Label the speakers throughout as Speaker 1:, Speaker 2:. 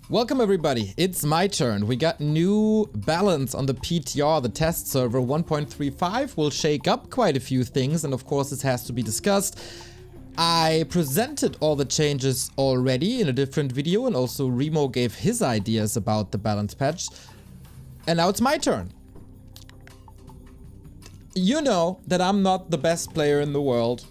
Speaker 1: Welcome everybody, it's my turn. We got new balance on the PTR, the test server 1.35 will shake up quite a few things, and of course this has to be discussed. I presented all the changes already in a different video, and also Remo gave his ideas about the balance patch. And now it's my turn. You know that I'm not the best player in the world.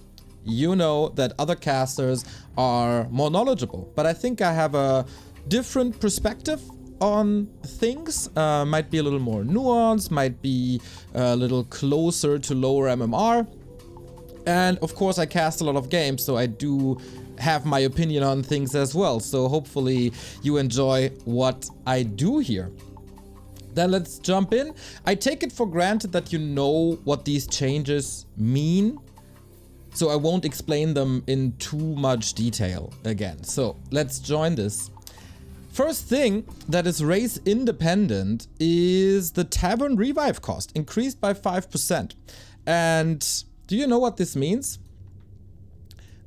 Speaker 1: You know that other casters are more knowledgeable, but I think I have a different perspective on things. Might be a little more nuanced, might be a little closer to lower MMR. And of course I cast a lot of games, so I do have my opinion on things as well. So hopefully you enjoy what I do here. Then let's jump in. I take it for granted that you know what these changes mean, so I won't explain them in too much detail again. So let's join this. First thing that is race independent is the tavern revive cost, increased by 5%. And do you know what this means?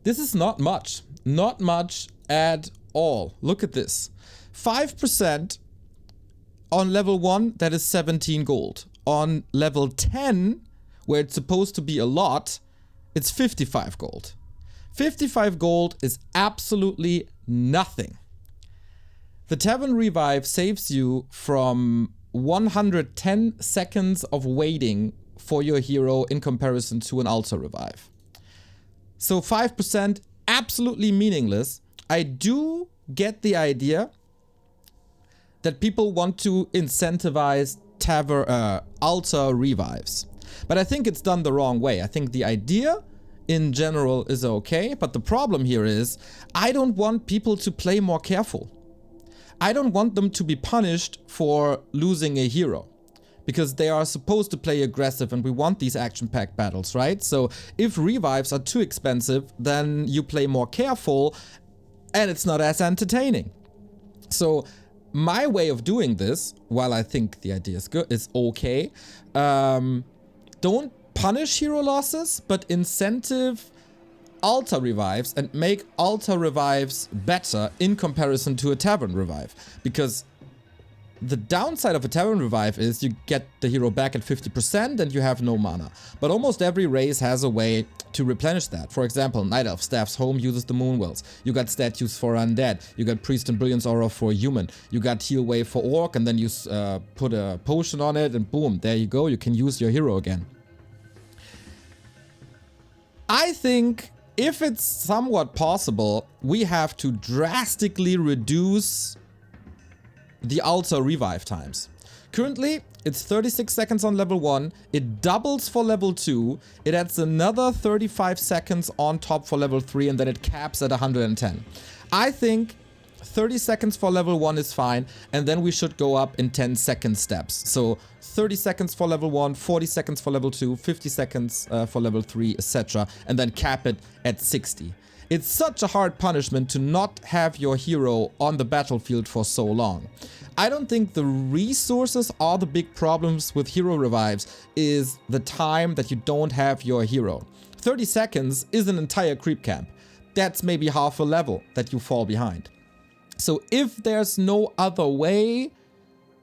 Speaker 1: This is not much at all. Look at this. 5% on level 1, that is 17 gold. On level 10, where it's supposed to be a lot, it's 55 gold. 55 gold is absolutely nothing. The Tavern Revive saves you from 110 seconds of waiting for your hero in comparison to an Altar Revive. So 5%, absolutely meaningless. I do get the idea that people want to incentivize Altar Revives. But I think it's done the wrong way. I think the idea in general is okay, but the problem here is I don't want people to play more careful. I don't want them to be punished for losing a hero, because they are supposed to play aggressive and we want these action-packed battles, right? So if revives are too expensive, then you play more careful and it's not as entertaining. So my way of doing this, while I think the idea is good, is okay. Don't punish hero losses, but incentive Altar Revives and make Altar Revives better in comparison to a Tavern Revive. Because the downside of a Tavern Revive is you get the hero back at 50% and you have no mana. But almost every race has a way to replenish that. For example, Night Elf Staff's Home uses the Moonwells. You got statues for Undead. You got Priest and Brilliance Aura for Human. You got Heal Wave for Orc, and then you put a potion on it and boom, there you go. You can use your hero again. I think if it's somewhat possible, we have to drastically reduce the Altar Revive times. Currently, it's 36 seconds on level 1, it doubles for level 2, it adds another 35 seconds on top for level 3, and then it caps at 110. I think 30 seconds for level 1 is fine, and then we should go up in 10-second steps. So 30 seconds for level 1, 40 seconds for level 2, 50 seconds for level 3, etc. And then cap it at 60. It's such a hard punishment to not have your hero on the battlefield for so long. I don't think the resources are the big problems with hero revives, is the time that you don't have your hero. 30 seconds is an entire creep camp. That's maybe half a level that you fall behind. So if there's no other way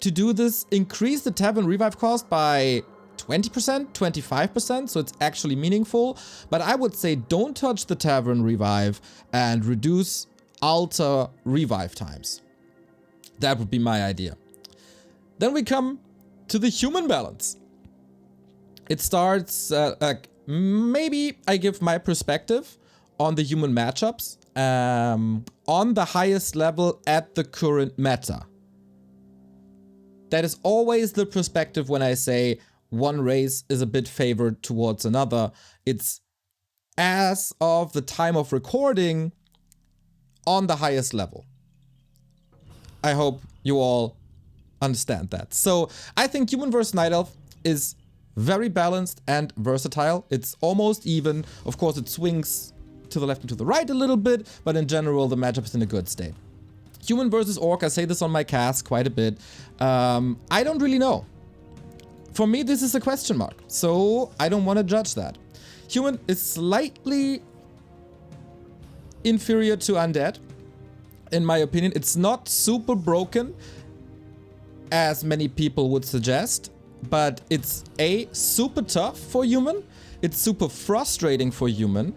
Speaker 1: to do this, increase the Tavern Revive cost by 20%, 25%, so it's actually meaningful. But I would say don't touch the Tavern Revive and reduce Altar Revive times. That would be my idea. Then we come to the human balance. It starts, maybe I give my perspective on the human matchups on the highest level at the current meta. That is always the perspective when I say one race is a bit favored towards another. It's as of the time of recording on the highest level. I hope you all understand that. So I think Human vs Night Elf is very balanced and versatile. It's almost even. Of course, it swings to the left and to the right a little bit, but in general, the matchup is in a good state. Human versus Orc, I say this on my cast quite a bit. I don't really know. For me, this is a question mark, so I don't want to judge that. Human is slightly inferior to Undead. in my opinion. It's not super broken, as many people would suggest, but it's super tough for human. It's super frustrating for human.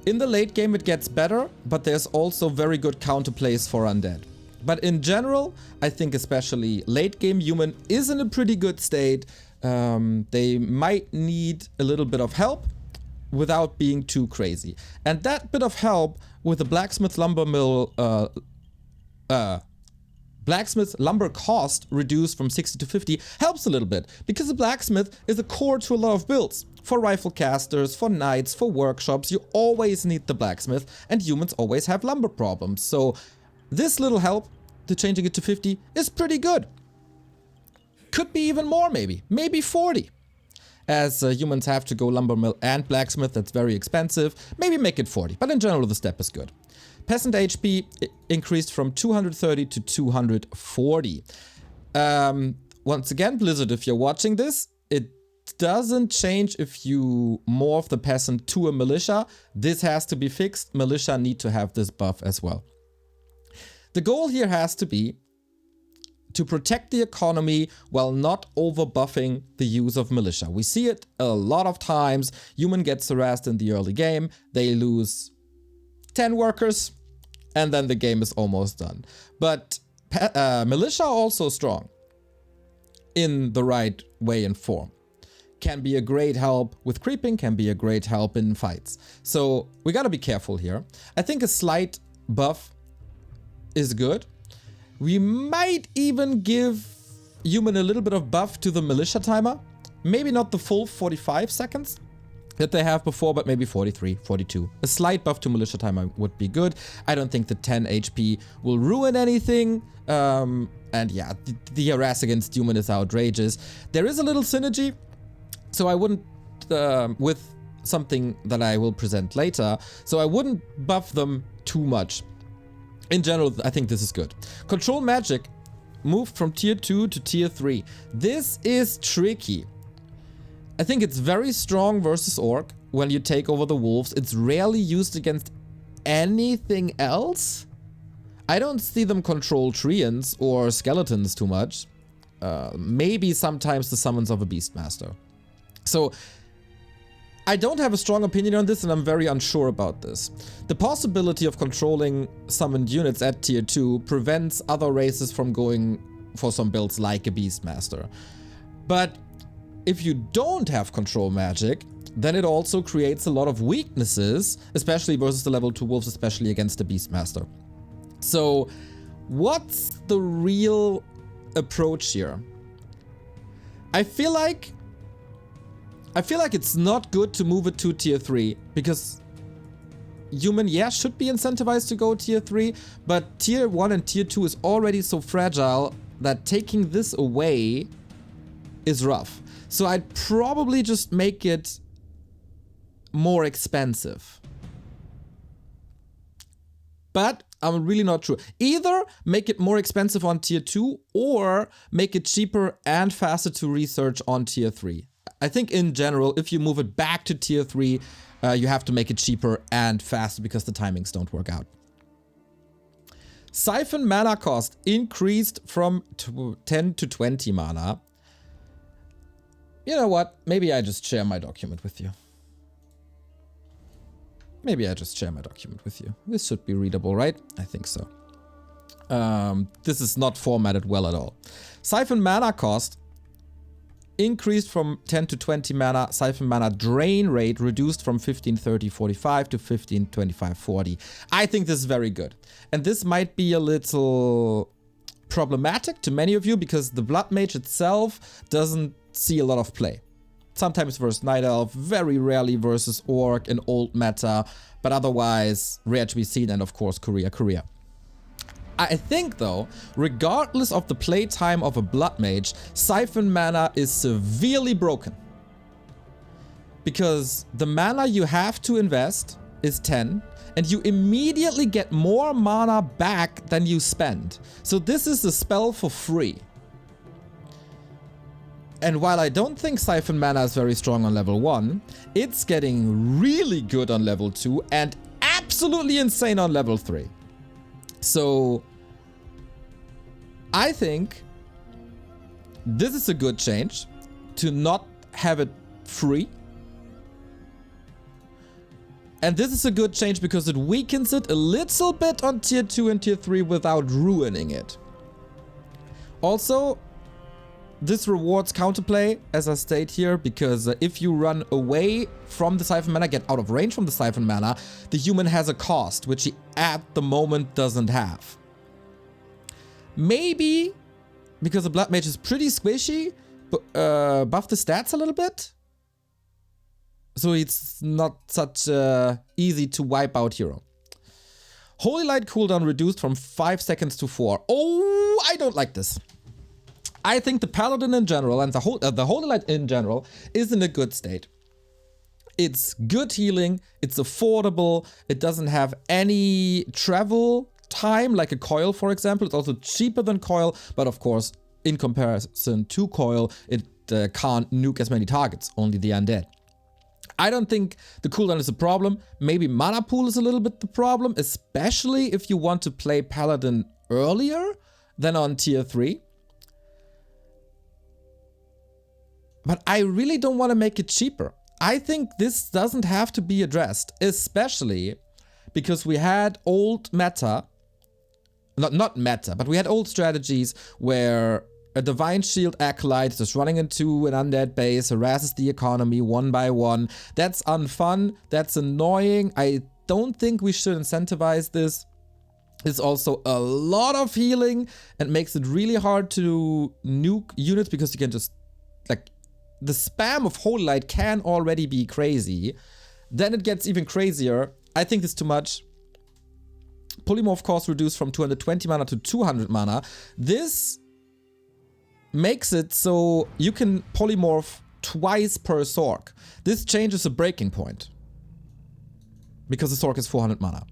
Speaker 1: In the late game it gets better, but there's also very good counterplays for undead. But in general, I think especially late game human is in a pretty good state. They might need a little bit of help without being too crazy. And that bit of help with the blacksmith lumber mill, blacksmith lumber cost reduced from 60 to 50 helps a little bit, because the blacksmith is a core to a lot of builds. For rifle casters, for knights, for workshops, you always need the blacksmith, and humans always have lumber problems. So this little help to changing it to 50 is pretty good. Could be even more, maybe 40. As humans have to go lumber mill and blacksmith, that's very expensive. Maybe make it 40, but in general the step is good. Peasant HP increased from 230 to 240. Once again, Blizzard, if you're watching this, it doesn't change if you morph the peasant to a militia. This has to be fixed. Militia need to have this buff as well. The goal here has to be to protect the economy while not over buffing the use of militia. We see it a lot of times. Human gets harassed in the early game. They lose 10 workers and then the game is almost done. But militia are also strong in the right way and form. Can be a great help with creeping, can be a great help in fights. So we gotta be careful here. I think a slight buff is good. We might even give human a little bit of buff to the militia timer. Maybe not the full 45 seconds that they have before, but maybe 43, 42. A slight buff to militia timer would be good. I don't think the 10 HP will ruin anything. And yeah, the harass against human is outrageous. There is a little synergy, so I wouldn't, with something that I will present later, so I wouldn't buff them too much. In general, I think this is good. Control magic moved from tier 2 to tier 3. This is tricky. I think it's very strong versus orc when you take over the wolves. It's rarely used against anything else. I don't see them control treants or skeletons too much. Maybe sometimes the summons of a beastmaster. So I don't have a strong opinion on this, and I'm very unsure about this. The possibility of controlling summoned units at tier 2 prevents other races from going for some builds like a beastmaster. But if you don't have control magic, then it also creates a lot of weaknesses, especially versus the level 2 wolves, especially against the beastmaster. So what's the real approach here? I feel like it's not good to move it to tier 3, because human, yeah, should be incentivized to go tier 3, but tier 1 and tier 2 is already so fragile that taking this away is rough. So I'd probably just make it more expensive. But I'm really not sure. Either make it more expensive on tier 2 or make it cheaper and faster to research on tier 3. I think in general, if you move it back to tier 3, you have to make it cheaper and faster because the timings don't work out. Siphon mana cost increased from 10 to 20 mana. You know what? Maybe I just share my document with you. This should be readable, right? I think so. This is not formatted well at all. Siphon mana cost increased from 10 to 20 mana. Siphon mana drain rate reduced from 15-30-45 to 15-25-40. I think this is very good. And this might be a little problematic to many of you because the Blood Mage itself doesn't see a lot of play. Sometimes versus Night Elf, very rarely versus Orc in old meta, but otherwise rare to be seen, and of course Courier. I think though, regardless of the playtime of a Blood Mage, Siphon mana is severely broken. Because the mana you have to invest is 10, and you immediately get more mana back than you spend. So this is a spell for free. And while I don't think Siphon mana is very strong on level 1, it's getting really good on level 2 and absolutely insane on level 3. So I think this is a good change to not have it free. And this is a good change because it weakens it a little bit on tier 2 and tier 3 without ruining it. Also, this rewards counterplay, as I state here, because if you run away from the Siphon Mana, get out of range from the Siphon Mana, the human has a cost, which he at the moment doesn't have. Maybe, because the Blood Mage is pretty squishy, buff the stats a little bit. So it's not such easy to wipe out hero. Holy Light cooldown reduced from 5 seconds to 4. Oh, I don't like this. I think the Paladin in general and the Holy Light in general is in a good state. It's good healing, it's affordable, it doesn't have any travel time like a Coil, for example. It's also cheaper than Coil, but of course, in comparison to Coil, it can't nuke as many targets, only the undead. I don't think the cooldown is a problem. Maybe mana pool is a little bit the problem, especially if you want to play Paladin earlier than on tier 3. But I really don't want to make it cheaper. I think this doesn't have to be addressed, especially because we had old meta, not meta, but we had old strategies where a Divine Shield Acolyte is running into an undead base, harasses the economy one by one. That's unfun, that's annoying. I don't think we should incentivize this. It's also a lot of healing and makes it really hard to nuke units because you can just, like, the spam of Holy Light can already be crazy. Then it gets even crazier. I think it's too much. Polymorph cost reduced from 220 mana to 200 mana. This makes it so you can polymorph twice per Sorc. This changes a breaking point because the Sorc is 400 mana.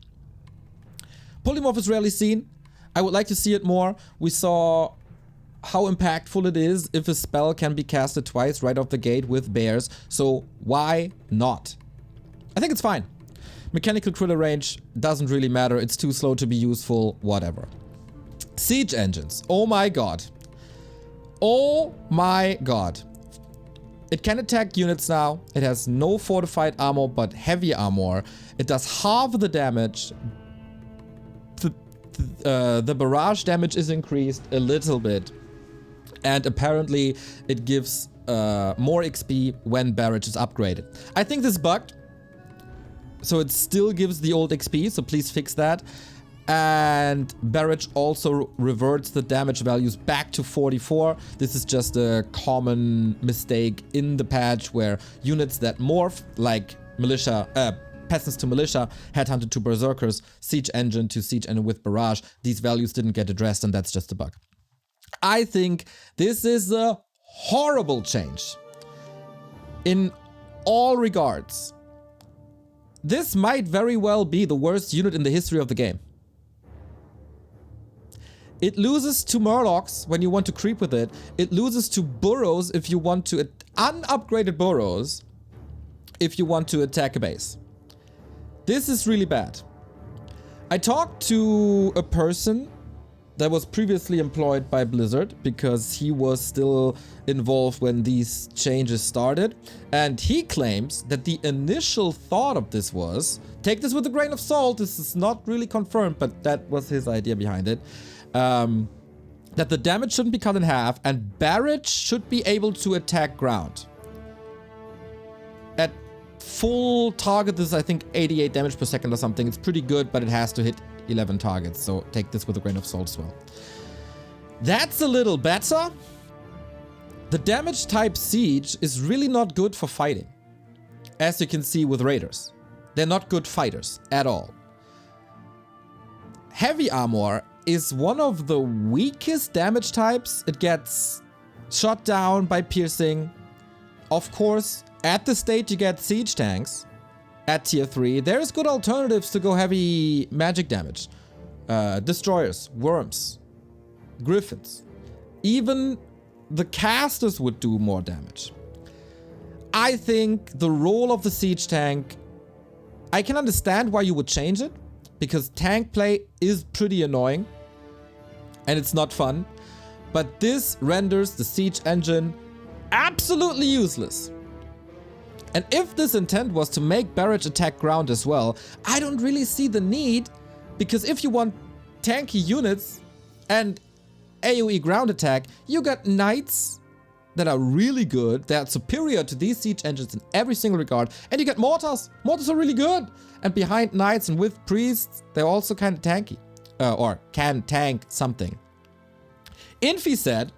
Speaker 1: Polymorph is rarely seen. I would like to see it more. We saw how impactful it is if a spell can be casted twice right off the gate with bears, so why not? I think it's fine. Mechanical critter range doesn't really matter, it's too slow to be useful, whatever. Siege engines, oh my god. Oh my god. It can attack units now, it has no fortified armor but heavy armor, it does half the damage. The barrage damage is increased a little bit. And apparently it gives more XP when barrage is upgraded. I think this is bugged. So it still gives the old XP, so please fix that. And barrage also reverts the damage values back to 44. This is just a common mistake in the patch where units that morph, like militia, peasants to militia, headhunter to berserkers, siege engine to siege engine with barrage, these values didn't get addressed and that's just a bug. I think this is a horrible change in all regards. This might very well be the worst unit in the history of the game. It loses to Murlocs when you want to creep with it. It loses to burrows if you want to unupgraded burrows if you want to attack a base. This is really bad. I talked to a person that was previously employed by Blizzard because he was still involved when these changes started. And he claims that the initial thought of this was, take this with a grain of salt, this is not really confirmed, but that was his idea behind it, that the damage shouldn't be cut in half and barrage should be able to attack ground. At full target, this is I think 88 damage per second or something. It's pretty good, but it has to hit 11 targets, so take this with a grain of salt as well. That's a little better. The damage type siege is really not good for fighting. As you can see with raiders. They're not good fighters at all. Heavy armor is one of the weakest damage types. It gets shot down by piercing. Of course, at the state you get siege tanks. At tier 3, there's good alternatives to go heavy magic damage. Destroyers, worms, griffins. Even the casters would do more damage. I think the role of the siege tank, I can understand why you would change it, because tank play is pretty annoying and it's not fun. But this renders the siege engine absolutely useless. And if this intent was to make barrage attack ground as well, I don't really see the need, because if you want tanky units and AoE ground attack, you got knights that are really good, they are superior to these siege engines in every single regard, and you get mortars. Mortars are really good. And behind knights and with priests, they're also kind of tanky, or can tank something. Infi said,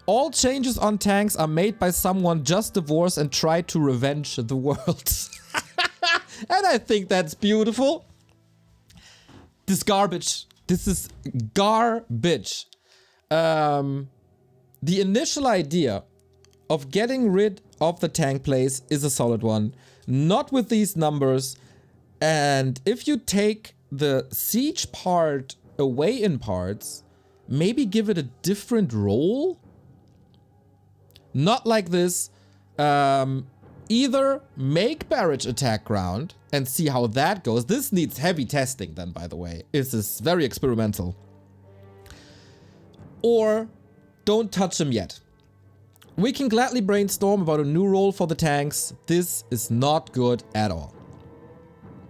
Speaker 1: all changes on tanks are made by someone just divorced and tried to revenge the world. And I think that's beautiful. This garbage. This is garbage. The initial idea of getting rid of the tank plays is a solid one. Not with these numbers. And if you take the siege part away in parts, maybe give it a different role? Not like this. Either make barrage attack ground and see how that goes. This needs heavy testing then, by the way. This is very experimental. Or don't touch them yet. We can gladly brainstorm about a new role for the tanks. This is not good at all.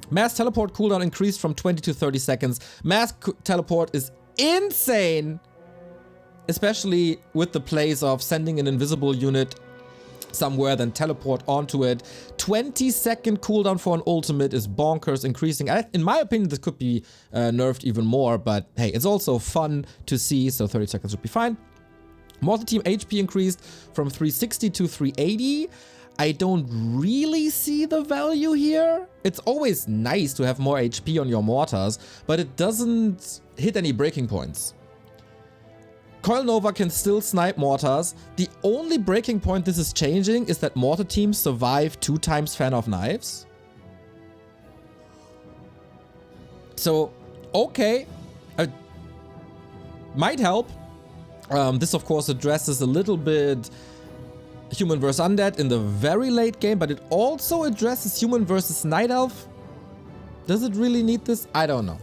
Speaker 1: Mass teleport cooldown increased from 20 to 30 seconds. Mass teleport is insane. Especially with the plays of sending an invisible unit somewhere, then teleport onto it. 20-second cooldown for an ultimate is bonkers, increasing. In my opinion, this could be nerfed even more, but hey, it's also fun to see, so 30 seconds would be fine. Mortar team HP increased from 360 to 380. I don't really see the value here. It's always nice to have more HP on your mortars, but it doesn't hit any breaking points. Coil Nova can still snipe mortars. The only breaking point this is changing is that mortar teams survive 2 times Fan of Knives. So, okay. Might help. This of course addresses a little bit human versus undead in the very late game, but it also addresses human versus night elf. Does it really need this? I don't know.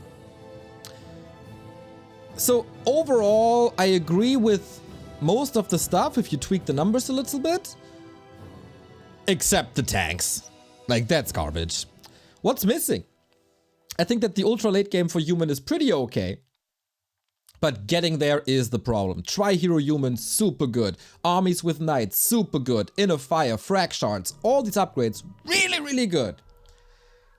Speaker 1: So overall, I agree with most of the stuff if you tweak the numbers a little bit. Except the tanks. Like, that's garbage. What's missing? I think that the ultra late game for human is pretty okay. But getting there is the problem. Tri-hero human, super good. Armies with knights, super good. Inner fire, frag shards, all these upgrades, really, really good.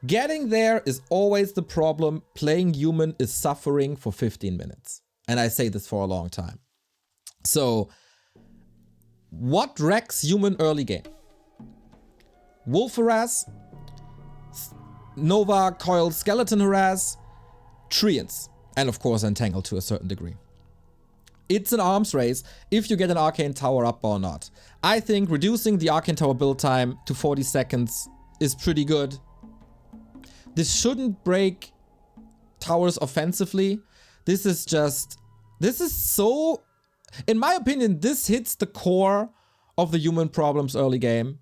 Speaker 1: Getting there is always the problem. Playing human is suffering for 15 minutes. And I say this for a long time. So, what wrecks human early game? Wolf harass, Nova Coil Skeleton harass, Treants, and of course Entangle to a certain degree. It's an arms race if you get an Arcane Tower up or not. I think reducing the Arcane Tower build time to 40 seconds is pretty good. This shouldn't break towers offensively. This is so... In my opinion, this hits the core of the human problems early game.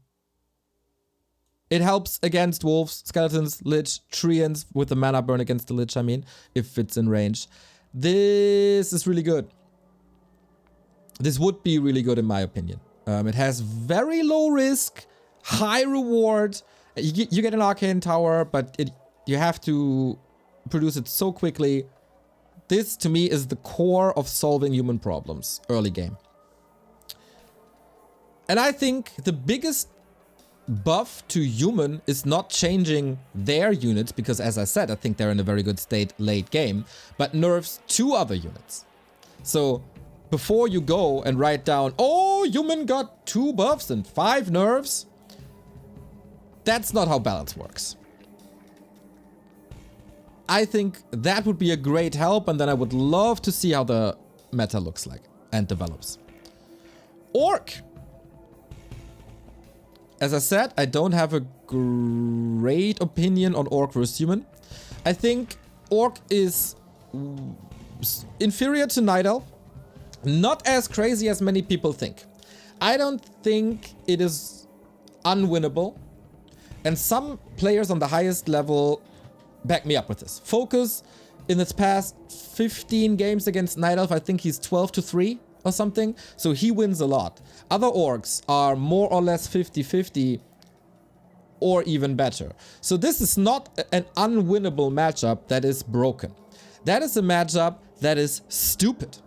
Speaker 1: It helps against wolves, skeletons, lich, treants with the mana burn against the lich, I mean, if it's in range. This is really good. This would be really good in my opinion. It has very low risk, high reward. You get an Arcane Tower, but you have to produce it so quickly. This, to me, is the core of solving human problems early game. And I think the biggest buff to human is not changing their units, because as I said, I think they're in a very good state late game, but nerfs 2 other units. So before you go and write down, oh, human got 2 buffs and 5 nerfs, that's not how balance works. I think that would be a great help, and then I would love to see how the meta looks like and develops. Orc. As I said, I don't have a great opinion on Orc versus human. I think Orc is inferior to Night Elf. Not as crazy as many people think. I don't think it is unwinnable. And some players on the highest level back me up with this. Focus in its past 15 games against Night Elf, I think he's 12-3 or something. So he wins a lot. Other orcs are more or less 50-50 or even better. So this is not an unwinnable matchup that is broken. That is a matchup that is stupid.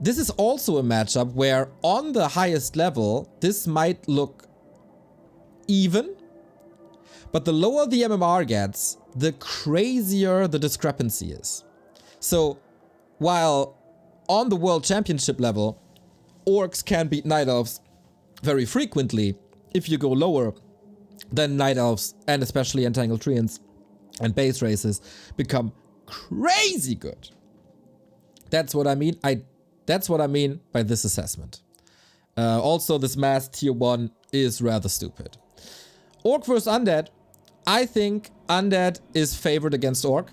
Speaker 1: This is also a matchup where on the highest level, this might look even, but the lower the MMR gets, the crazier the discrepancy is. So while on the World Championship level, orcs can beat Night Elves very frequently, if you go lower, then Night Elves, and especially Entangled Treants and base races, become crazy good. That's what I mean. That's what I mean by this assessment. Also, this mass tier 1 is rather stupid. Orc versus Undead. I think Undead is favored against Orc.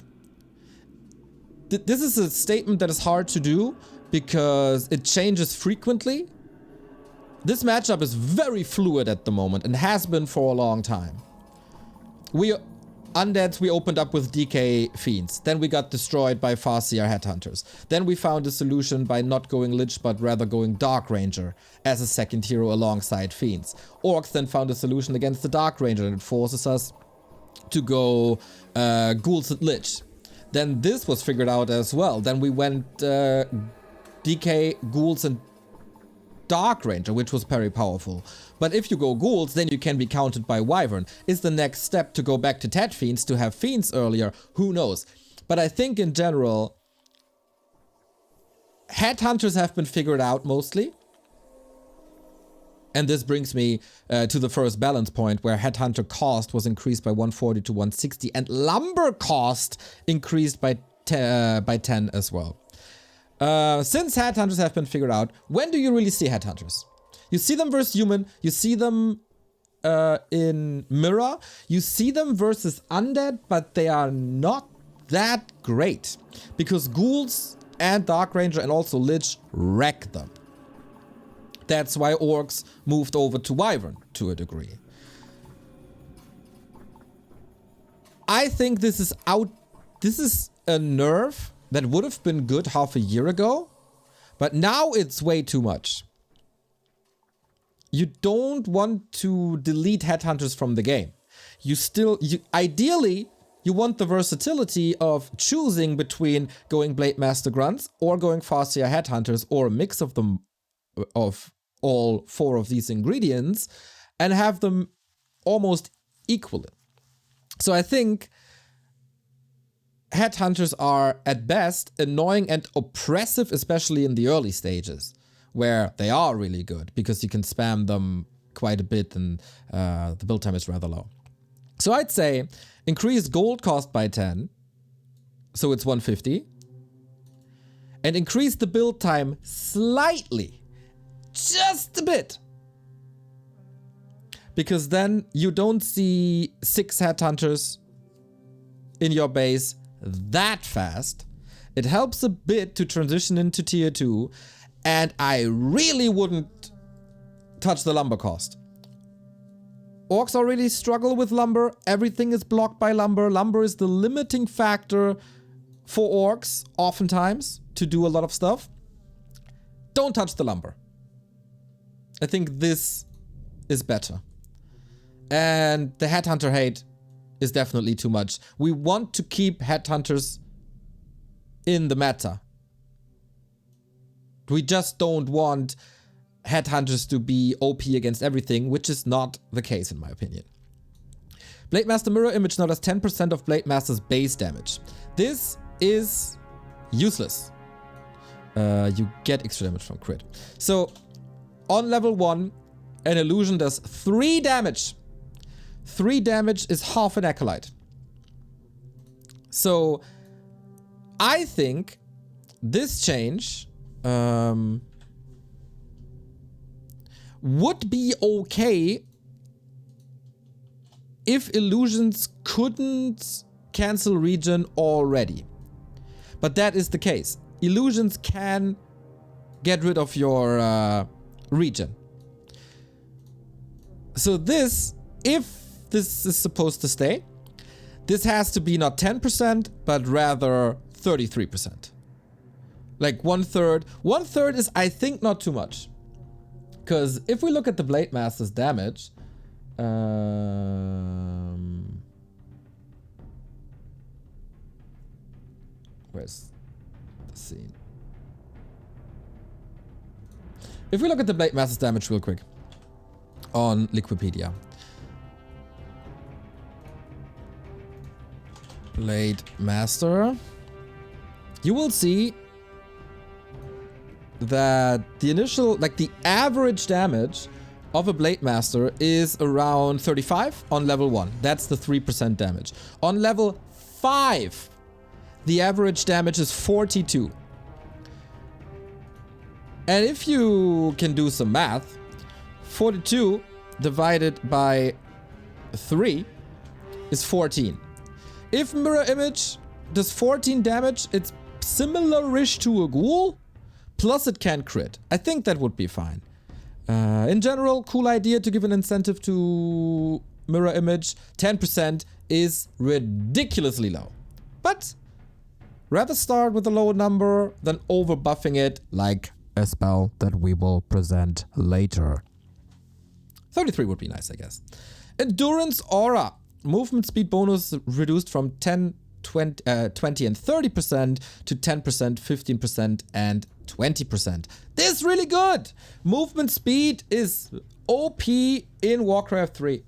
Speaker 1: This is a statement that is hard to do because it changes frequently. This matchup is very fluid at the moment and has been for a long time. Undeads, we opened up with DK Fiends. Then we got destroyed by Farseer Headhunters. Then we found a solution by not going Lich, but rather going Dark Ranger as a second hero alongside Fiends. Orcs then found a solution against the Dark Ranger, and it forces us to go Ghouls and Lich. Then this was figured out as well. Then we went DK, Ghouls, and Dark Ranger, which was very powerful. But if you go Ghouls, then you can be countered by Wyvern. Is the next step to go back to Tet Fiends to have Fiends earlier? Who knows? But I think in general, Headhunters have been figured out mostly. And this brings me to the first balance point where Headhunter cost was increased by 140 to 160 and Lumber cost increased by 10 as well. Since Headhunters have been figured out, when do you really see Headhunters? You see them versus Human, you see them in Mirror, you see them versus Undead, but they are not that great. Because Ghouls and Dark Ranger and also Lich wreck them. That's why Orcs moved over to Wyvern to a degree. I think this is a nerf that would have been good half a year ago, but now it's way too much. You don't want to delete Headhunters from the game. Ideally, you want the versatility of choosing between going Blade Master Grunts or going Farseer Headhunters or a mix of them, of all 4 of these ingredients, and have them almost equally. So I think Headhunters are at best annoying and oppressive, especially in the early stages, where they are really good because you can spam them quite a bit and the build time is rather low. So I'd say increase gold cost by 10, so it's 150, and increase the build time slightly, just a bit, because then you don't see 6 Headhunters in your base that fast. It helps a bit to transition into tier 2, and I really wouldn't touch the lumber cost. Orcs already struggle with lumber. Everything is blocked by lumber. Lumber is the limiting factor for orcs oftentimes to do a lot of stuff. Don't touch the lumber. I think this is better. And the Headhunter hate is definitely too much. We want to keep Headhunters in the meta. We just don't want Headhunters to be OP against everything, which is not the case in my opinion. Blade Master Mirror Image now does 10% of Blade Master's base damage. This is useless. You get extra damage from crit. So on level 1, an illusion does 3 damage. 3 damage is half an acolyte. So I think this change would be okay if illusions couldn't cancel regen already. But that is the case. Illusions can get rid of your regen. So this, if this is supposed to stay, This has to be not 10%, but rather 33%. Like 1/3. 1/3 is, I think, not too much. Because if we look at the Blade Master's damage, where's the scene? If we look at the Blade Master's damage real quick on Liquipedia. Blade Master. You will see that the initial, like the average damage of a Blade Master is around 35 on level 1. That's the 3% damage. On level 5, the average damage is 42. And if you can do some math, 42 divided by 3 is 14. If Mirror Image does 14 damage, it's similar-ish to a ghoul, plus it can crit. I think that would be fine. In general, cool idea to give an incentive to Mirror Image. 10% is ridiculously low. But rather start with a low number than over buffing it like a spell that we will present later. 33 would be nice, I guess. Endurance Aura. Movement speed bonus reduced from 10, 20 and 30% to 10%, 15%, and 20%. This is really good! Movement speed is OP in Warcraft 3.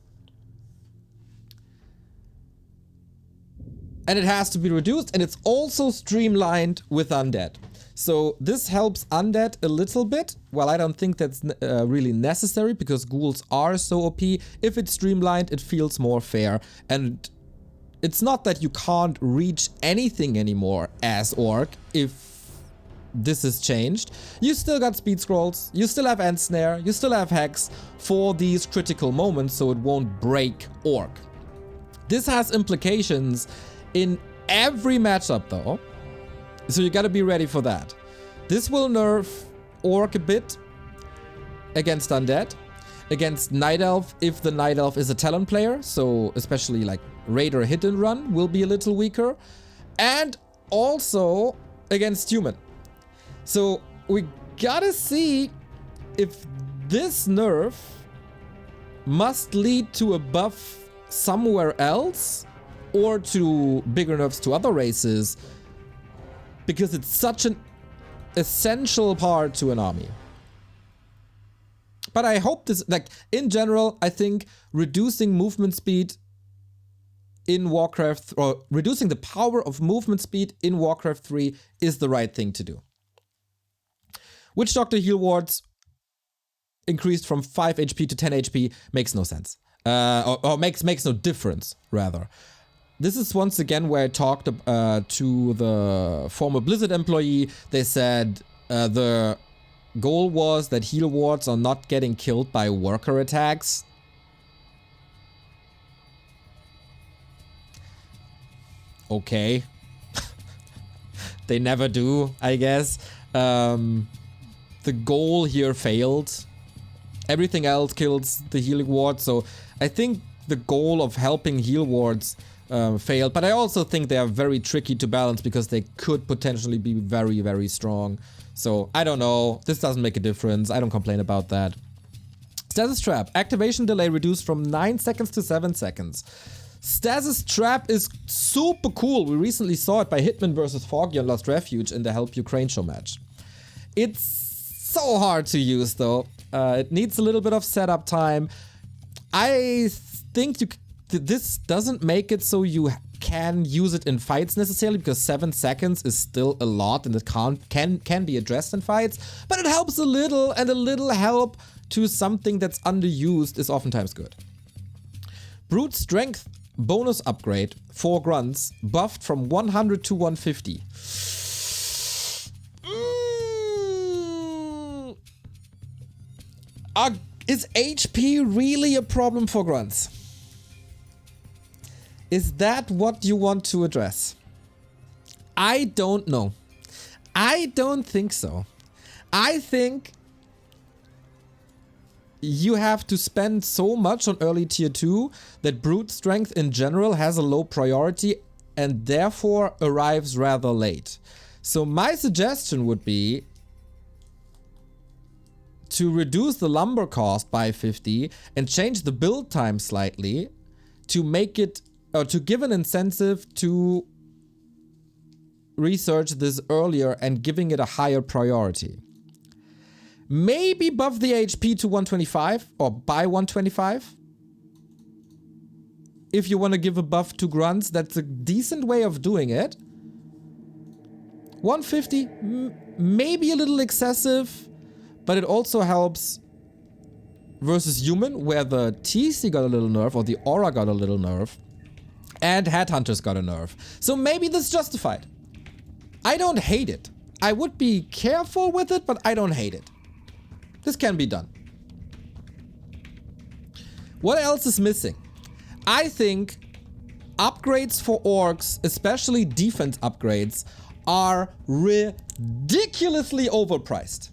Speaker 1: And it has to be reduced, and it's also streamlined with Undead. So this helps Undead a little bit. Well, I don't think that's really necessary because ghouls are so OP. If it's streamlined, it feels more fair. And it's not that you can't reach anything anymore as Orc if this is changed. You still got speed scrolls, you still have Ensnare, you still have Hex for these critical moments so it won't break Orc. This has implications in every matchup though. So you gotta be ready for that. This will nerf Orc a bit against Undead, against Night Elf if the Night Elf is a Talon player, so especially like Raider Hit and Run will be a little weaker, and also against Human. So we gotta see if this nerf must lead to a buff somewhere else or to bigger nerfs to other races, because it's such an essential part to an army. But I hope this, like, in general, I think reducing movement speed in Warcraft, or reducing the power of movement speed in Warcraft 3 is the right thing to do. Witch Doctor heal wards increased from 5 HP to 10 HP makes no sense. Or makes no difference, rather. This is once again where I talked to the former Blizzard employee. They said the goal was that heal wards are not getting killed by worker attacks. Okay. They never do, I guess. The goal here failed. Everything else kills the healing ward, so I think the goal of helping heal wards failed, but I also think they are very tricky to balance because they could potentially be very, very strong. So I don't know. This doesn't make a difference. I don't complain about that. Stasis Trap. Activation delay reduced from 9 seconds to 7 seconds. Stasis Trap is super cool. We recently saw it by Hitman versus Foggy on Lost Refuge in the Help Ukraine show match. It's so hard to use though. It needs a little bit of setup time. I think this doesn't make it so you can use it in fights necessarily, because 7 seconds is still a lot and it can be addressed in fights, but it helps a little, and a little help to something that's underused is oftentimes good. Brute Strength bonus upgrade for grunts buffed from 100 to 150. Is HP really a problem for grunts? Is that what you want to address? I don't know. I don't think so. I think you have to spend so much on early tier 2 that brute strength in general has a low priority and therefore arrives rather late. So my suggestion would be to reduce the lumber cost by 50 and change the build time slightly to make it, or to give an incentive to research this earlier and giving it a higher priority. Maybe buff the HP to 125 or by 125. If you want to give a buff to grunts, that's a decent way of doing it. 150, maybe a little excessive, but it also helps versus human, where the TC got a little nerf or the aura got a little nerf and headhunters got a nerf. So maybe this is justified. I don't hate it. I would be careful with it, but I don't hate it. This can be done. What else is missing? I think upgrades for orcs, especially defense upgrades, are ridiculously overpriced.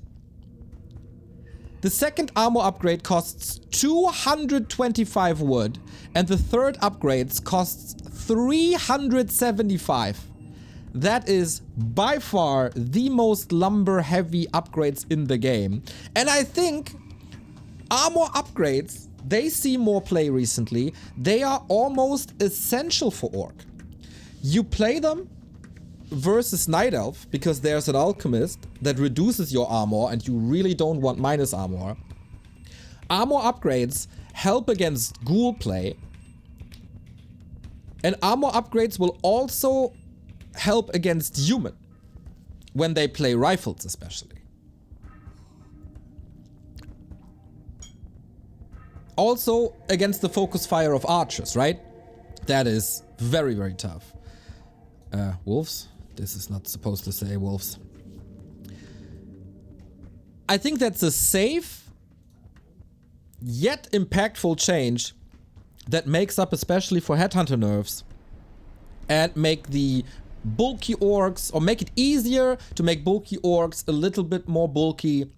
Speaker 1: The second armor upgrade costs 225 wood, and the third upgrades costs 375. That is by far the most lumber heavy upgrades in the game. And I think armor upgrades, they see more play recently. They are almost essential for orc. You play them versus Night Elf because there's an alchemist that reduces your armor and you really don't want minus armor. Armor upgrades help against ghoul play. And armor upgrades will also help against human when they play rifles, especially. Also against the focus fire of archers, right? That is very, very tough. Wolves? This is not supposed to say wolves. I think that's a safe yet impactful change that makes up especially for headhunter nerfs and make the bulky orcs, or make it easier to make bulky orcs a little bit more bulky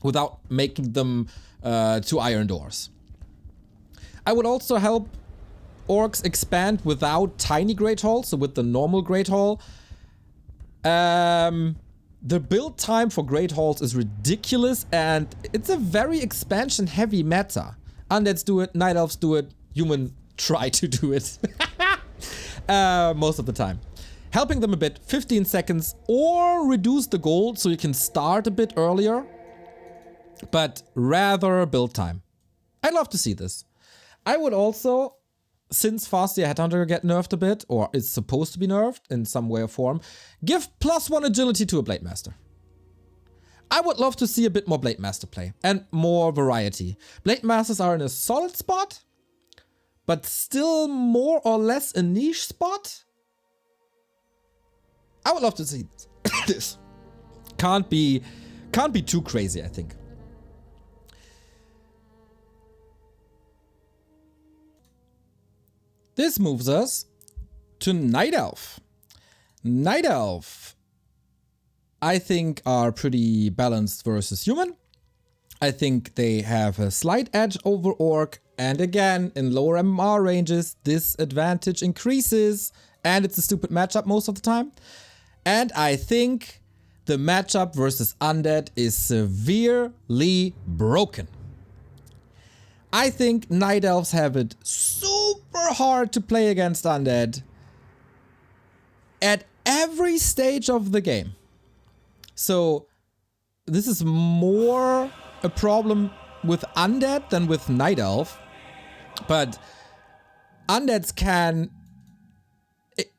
Speaker 1: without making them to iron doors. I would also help orcs expand without tiny Great Hall, so with the normal Great Hall. The build time for Great Halls is ridiculous and it's a very expansion heavy meta. Undeads do it, Night Elves do it, human try to do it. Most of the time. Helping them a bit, 15 seconds, or reduce the gold so you can start a bit earlier. But rather build time. I'd love to see this. I would also, since Fastia Headhunter get nerfed a bit, or is supposed to be nerfed in some way or form, give +1 agility to a Blade Master. I would love to see a bit more Blade Master play and more variety. Blade Masters are in a solid spot, but still more or less a niche spot. I would love to see this. Can't be too crazy, I think. This moves us to Night Elf. Night Elf, I think, are pretty balanced versus human. I think they have a slight edge over orc, and again, in lower MMR ranges, this advantage increases, and it's a stupid matchup most of the time. And I think the matchup versus Undead is severely broken. I think Night Elves have it super hard to play against Undead at every stage of the game. So this is more a problem with Undead than with Night Elf. But Undeads can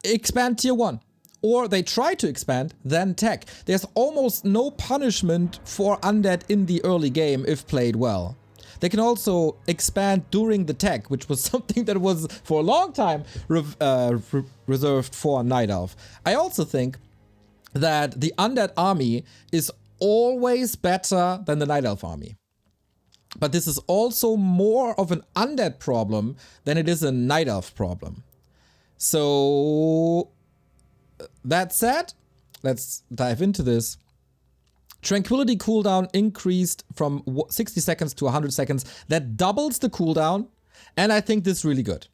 Speaker 1: expand tier 1. Or they try to expand, then tech. There's almost no punishment for Undead in the early game if played well. They can also expand during the tech, which was something that was for a long time reserved for Night Elf. I also think that the Undead army is always better than the Night Elf army. But this is also more of an Undead problem than it is a Night Elf problem. So that said, let's dive into this. Tranquility cooldown increased from 60 seconds to 100 seconds. That doubles the cooldown, and I think this is really good.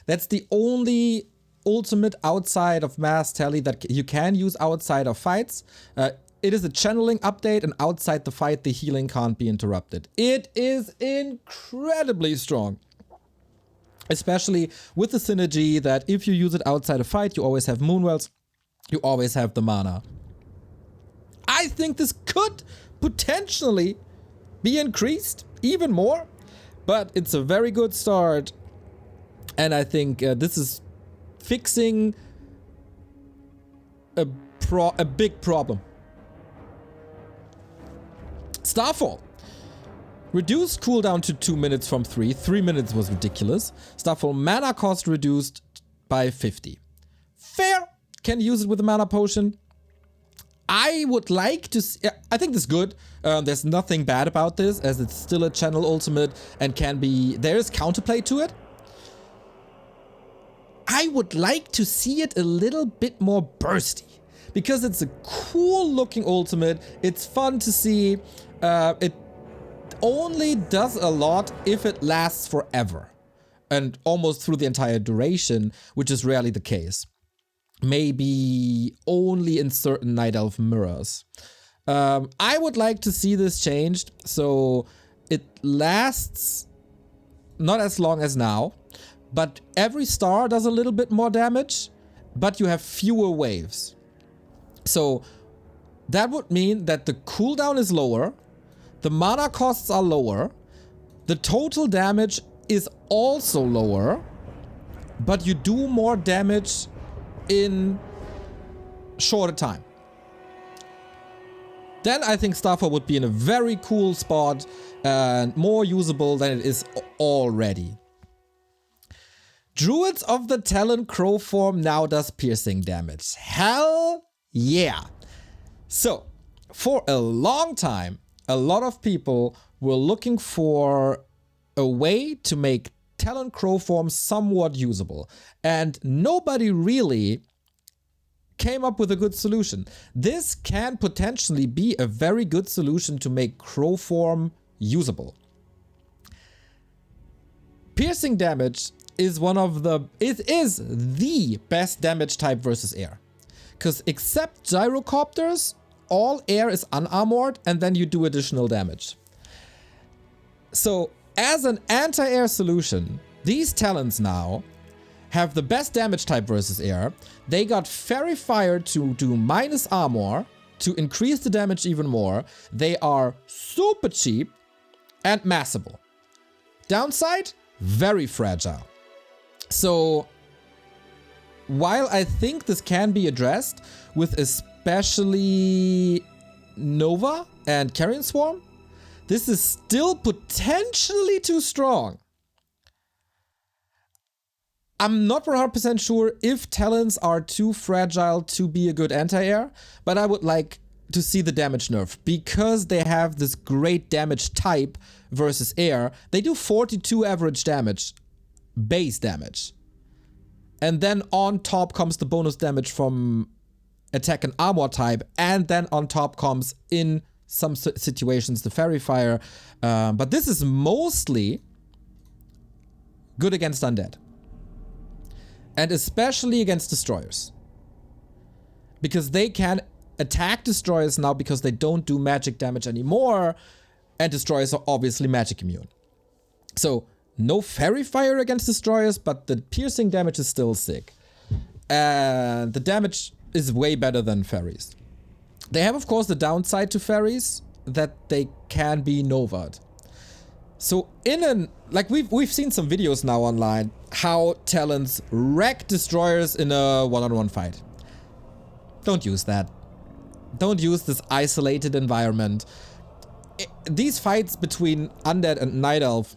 Speaker 1: That's the only ultimate outside of Mass Tally that you can use outside of fights. It is a channeling update, and outside the fight, the healing can't be interrupted. It is incredibly strong. Especially with the synergy that if you use it outside a fight, you always have Moonwells, you always have the mana. I think this could potentially be increased even more, but it's a very good start. And I think this is fixing a big problem. Starfall. Reduced cooldown to 2 minutes from 3. 3 minutes was ridiculous. Starfall mana cost reduced by 50. Fair. Can use it with a mana potion. I would like to see, I think this is good. There's nothing bad about this, as it's still a channel ultimate and can be, there is counterplay to it. I would like to see it a little bit more bursty, because it's a cool looking ultimate. It's fun to see. It only does a lot if it lasts forever and almost through the entire duration, which is rarely the case. Maybe only in certain Night Elf mirrors. I would like to see this changed so it lasts not as long as now, but every star does a little bit more damage, but you have fewer waves. So that would mean that the cooldown is lower, the mana costs are lower, the total damage is also lower, but you do more damage in shorter time. Then I think Starfall would be in a very cool spot and more usable than it is already. Druids of the Talon Crow form now does piercing damage. Hell yeah! So, for a long time, a lot of people were looking for a way to make Talon Crow form somewhat usable, and nobody really came up with a good solution. This can potentially be a very good solution to make Crow form usable. Piercing damage is it is the best damage type versus air. Because except gyrocopters, all air is unarmored and then you do additional damage. So as an anti-air solution, these talents now have the best damage type versus air. They got Fairy Fire to do minus armor to increase the damage even more. They are super cheap and massable. Downside, very fragile. So while I think this can be addressed with especially Nova and Carrion Swarm, this is still potentially too strong. I'm not 100% sure if talents are too fragile to be a good anti-air, but I would like to see the damage nerf because they have this great damage type versus air. They do 42 average damage, base damage. And then on top comes the bonus damage from attack and armor type, and then on top comes in some situations the Fairy Fire. But this is mostly good against undead. And especially against destroyers. Because they can attack destroyers now because they don't do magic damage anymore. And destroyers are obviously magic immune. So no Fairy Fire against destroyers, but the piercing damage is still sick. And the damage is way better than fairies. They have, of course, the downside to fairies that they can be Nova'd. So like we've seen some videos now online how talents wreck destroyers in a one-on-one fight. Don't use that. Don't use this isolated environment. These fights between undead and night elf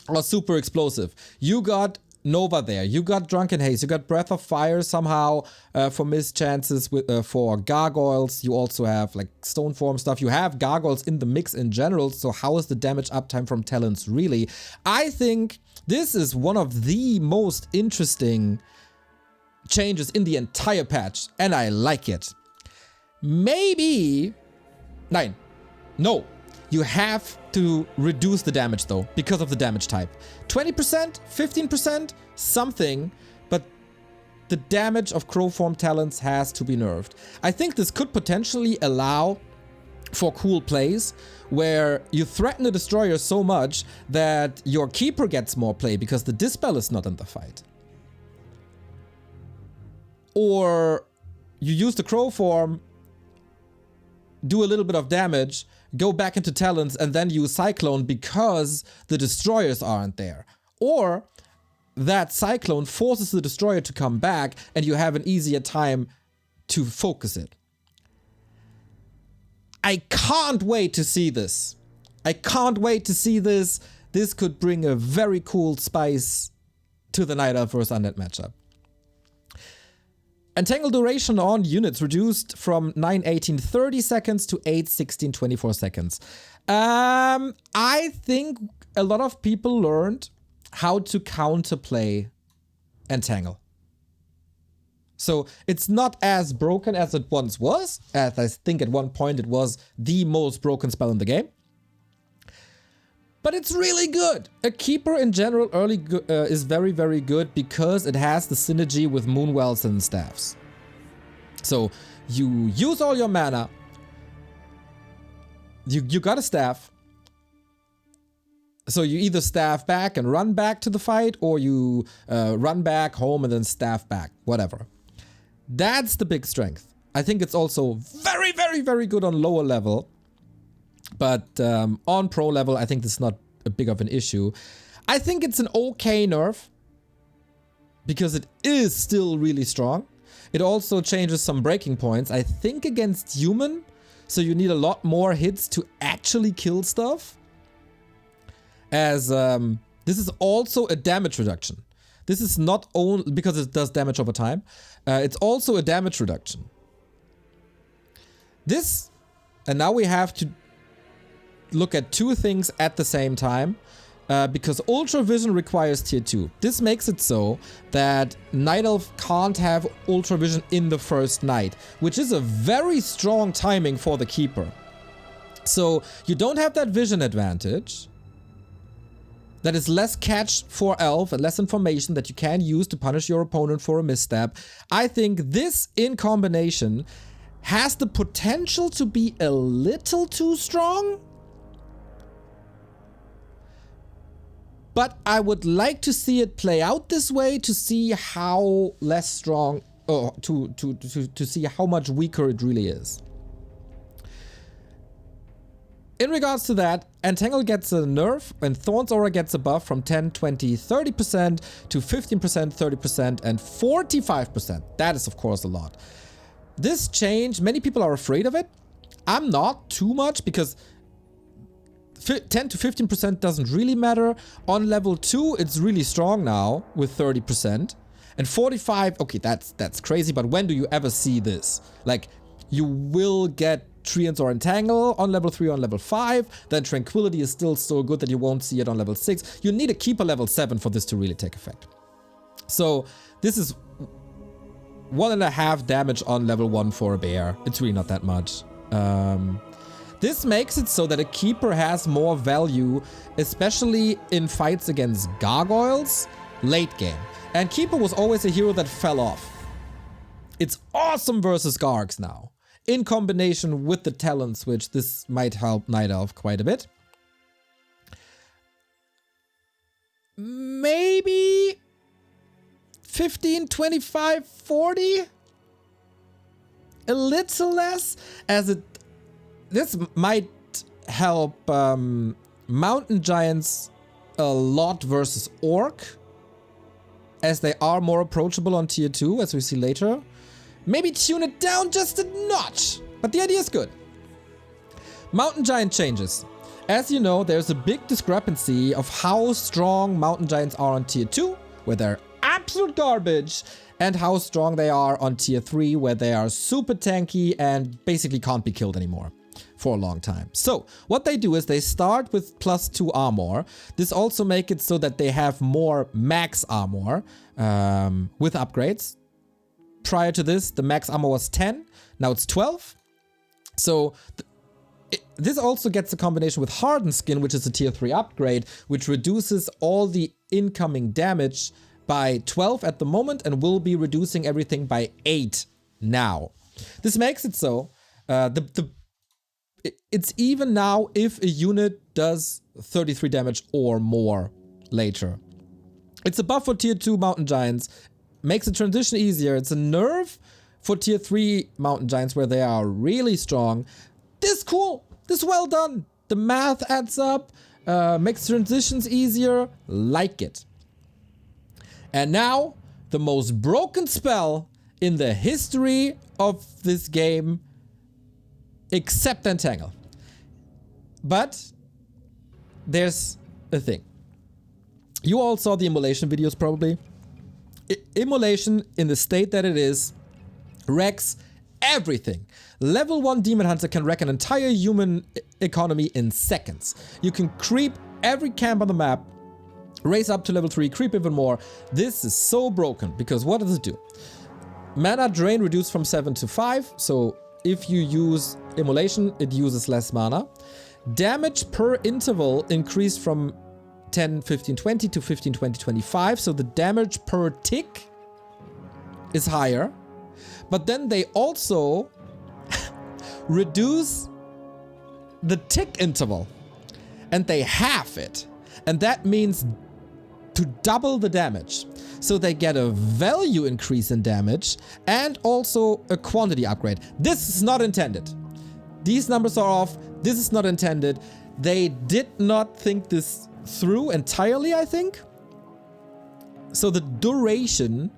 Speaker 1: are super explosive. You got Nova there, you got Drunken Haze, you got Breath of Fire somehow for missed chances for gargoyles. You also have like stone form stuff. You have gargoyles in the mix in general, so how is the damage uptime from talents really? I think this is one of the most interesting changes in the entire patch, and I like it. Maybe 9. No. You have to reduce the damage though, because of the damage type. 20%, 15%, something, but the damage of Crow Form talents has to be nerfed. I think this could potentially allow for cool plays where you threaten the destroyer so much that your keeper gets more play because the dispel is not in the fight. Or you use the Crow Form, do a little bit of damage, go back into talents, and then use Cyclone because the destroyers aren't there. Or that Cyclone forces the destroyer to come back and you have an easier time to focus it. I can't wait to see this. I can't wait to see this. This could bring a very cool spice to the Night Elf vs Undead matchup. Entangle duration on units reduced from 9:18 30 seconds to 8:16 24 seconds. I think a lot of people learned how to counterplay Entangle. So it's not as broken as it once was, as I think at one point it was the most broken spell in the game. But it's really good. A Keeper in general early is very, very good because it has the synergy with Moonwells and Staffs. So you use all your mana, you got a Staff, so you either Staff back and run back to the fight, or you run back home and then Staff back, whatever. That's the big strength. I think it's also very, very, very good on lower level. But on pro level, I think this is not a big of an issue. I think it's an okay nerf because it is still really strong. It also changes some breaking points, I think, against human. So you need a lot more hits to actually kill stuff. As this is also a damage reduction. This is not only because it does damage over time. It's also a damage reduction. This, and now we have to look at two things at the same time, because Ultra Vision requires tier 2. This makes it so that Night Elf can't have Ultra Vision in the first night, which is a very strong timing for the Keeper. So you don't have that vision advantage. That is less catch for Elf and less information that you can use to punish your opponent for a misstep. I think this in combination has the potential to be a little too strong. But I would like to see it play out this way to see how less strong, or to see how much weaker it really is. In regards to that, Entangle gets a nerf and Thorn's Aura gets a buff from 10, 20, 30% to 15%, 30%, and 45%. That is, of course, a lot. This change, many people are afraid of it. I'm not too much because 10 to 15% doesn't really matter. On level 2, it's really strong now with 30%. And 45, okay, that's crazy, but when do you ever see this? Like, you will get Treants or Entangle on level 3 or on level 5, then Tranquility is still so good that you won't see it on level 6. You need a Keeper level 7 for this to really take effect. So this is 1.5 damage on level 1 for a bear. It's really not that much. This makes it so that a Keeper has more value, especially in fights against Gargoyles late game. And Keeper was always a hero that fell off. It's awesome versus Gargs now. In combination with the talent switch, this might help Night Elf quite a bit. Maybe 15, 25, 40? A little less, as it... This might help Mountain Giants a lot versus Orc, as they are more approachable on tier 2, as we see later. Maybe tune it down just a notch, but the idea is good. Mountain Giant changes. As you know, there's a big discrepancy of how strong Mountain Giants are on tier 2, where they're absolute garbage, and how strong they are on tier 3, where they are super tanky and basically can't be killed anymore for a long time. So what they do is they start with +2 armor. This also makes it so that they have more max armor with upgrades. Prior to this, the max armor was 10, now it's 12. So This also gets a combination with Hardened Skin, which is a tier 3 upgrade, which reduces all the incoming damage by 12 at the moment and will be reducing everything by 8 now. This makes it so it's even now if a unit does 33 damage or more later. It's a buff for tier 2 Mountain Giants, makes the transition easier. It's a nerf for tier 3 Mountain Giants where they are really strong. This cool, this well done. The math adds up, makes transitions easier, like it. And now, the most broken spell in the history of this game, except Entangle. But there's a thing. You all saw the immolation videos probably. Immolation in the state that it is wrecks everything. Level 1 Demon Hunter can wreck an entire human economy in seconds. You can creep every camp on the map, raise up to level 3, creep even more. This is so broken because what does it do? Mana drain reduced from 7 to 5, so if you use immolation, it uses less mana. Damage per interval increased from 10, 15, 20 to 15, 20, 25, so the damage per tick is higher. But then they also reduce the tick interval and they halve it. And that means to double the damage. So they get a value increase in damage and also a quantity upgrade. This is not intended. These numbers are off. This is not intended. They did not think this through entirely, I think. So the duration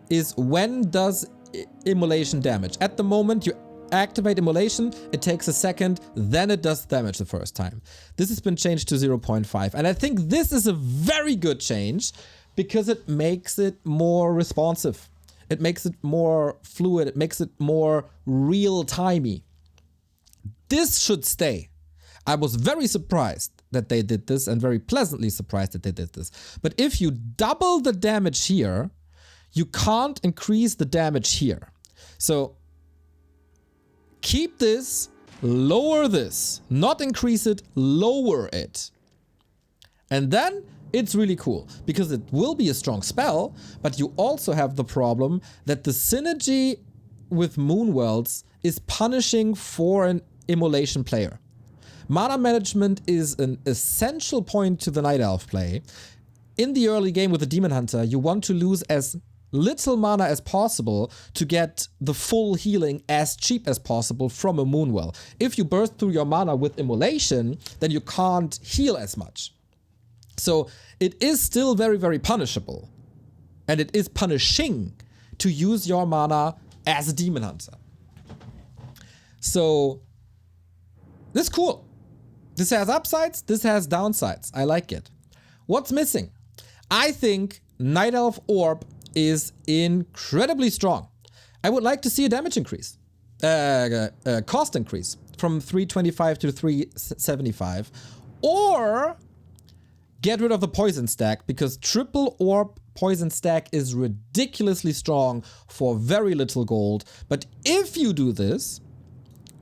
Speaker 1: is when does immolation damage. At the moment you activate immolation, it takes a second, then it does damage the first time. This has been changed to 0.5, and I think this is a very good change because it makes it more responsive. It makes it more fluid. It makes it more real-timey. This should stay. I was very surprised that they did this and very pleasantly surprised that they did this. But if you double the damage here, you can't increase the damage here. So keep this, lower this, not increase it, lower it. And then it's really cool because it will be a strong spell, but you also have the problem that the synergy with Moonworlds is punishing for an immolation player. Mana management is an essential point to the Night Elf play. In the early game with the Demon Hunter, you want to lose as little mana as possible to get the full healing as cheap as possible from a Moonwell. If you burst through your mana with immolation, then you can't heal as much. So it is still very, very punishable. And it is punishing to use your mana as a Demon Hunter. So this is cool. This has upsides, this has downsides. I like it. What's missing? I think Night Elf Orb is incredibly strong. I would like to see a damage increase. Cost increase from 325 to 375. Or get rid of the poison stack because triple orb poison stack is ridiculously strong for very little gold. But if you do this,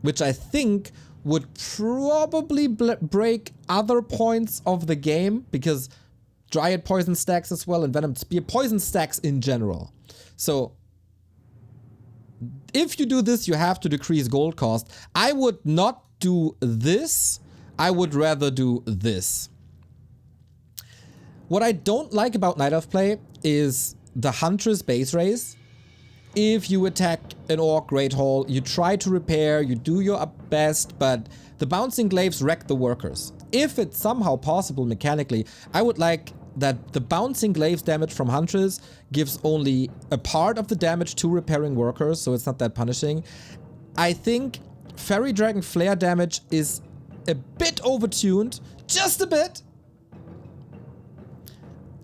Speaker 1: which I think would probably break other points of the game because Dryad poison stacks as well and Venom Spear poison stacks in general. So if you do this, you have to decrease gold cost. I would not do this. I would rather do this. What I don't like about Night Elf play is the Huntress base race. If you attack an Orc Great Hall, you try to repair, you do your best, but the bouncing glaives wreck the workers. If it's somehow possible mechanically, I would like that the bouncing glaives damage from Huntress gives only a part of the damage to repairing workers, so it's not that punishing. I think Fairy Dragon Flare damage is a bit overtuned, just a bit.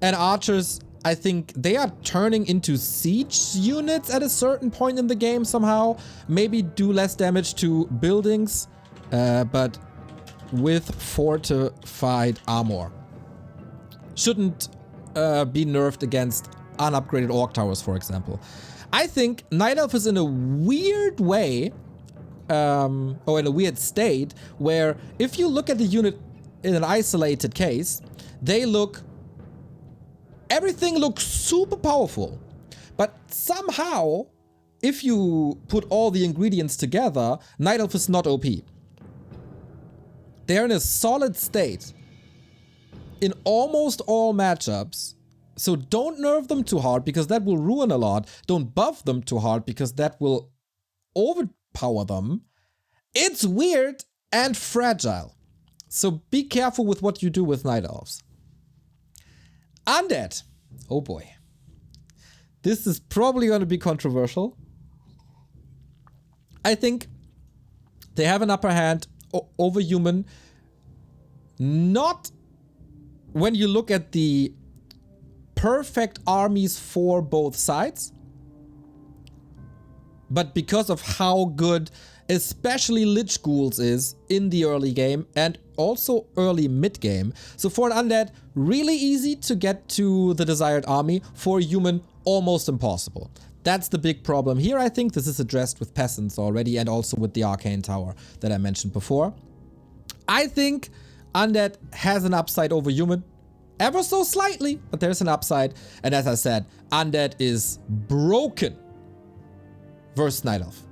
Speaker 1: And archers, I think they are turning into siege units at a certain point in the game somehow. Maybe do less damage to buildings, but with fortified armor. Shouldn't be nerfed against unupgraded Orc Towers, for example. I think Night Elf is in a weird way or in a weird state where if you look at the unit in an isolated case, everything looks super powerful. But somehow, if you put all the ingredients together, Night Elf is not OP. They're in a solid state in almost all matchups. So don't nerf them too hard because that will ruin a lot. Don't buff them too hard because that will overpower them. It's weird and fragile. So be careful with what you do with Night Elves. Undead. Oh boy. This is probably going to be controversial. I think they have an upper hand over human. Not when you look at the perfect armies for both sides, but because of how good especially Lich Ghouls is in the early game and also early mid game. So for an undead, really easy to get to the desired army. For a human, almost impossible. That's the big problem here. I think this is addressed with peasants already and also with the Arcane Tower that I mentioned before. I think undead has an upside over human. Ever so slightly, but there's an upside. And as I said, undead is broken versus Night Elf.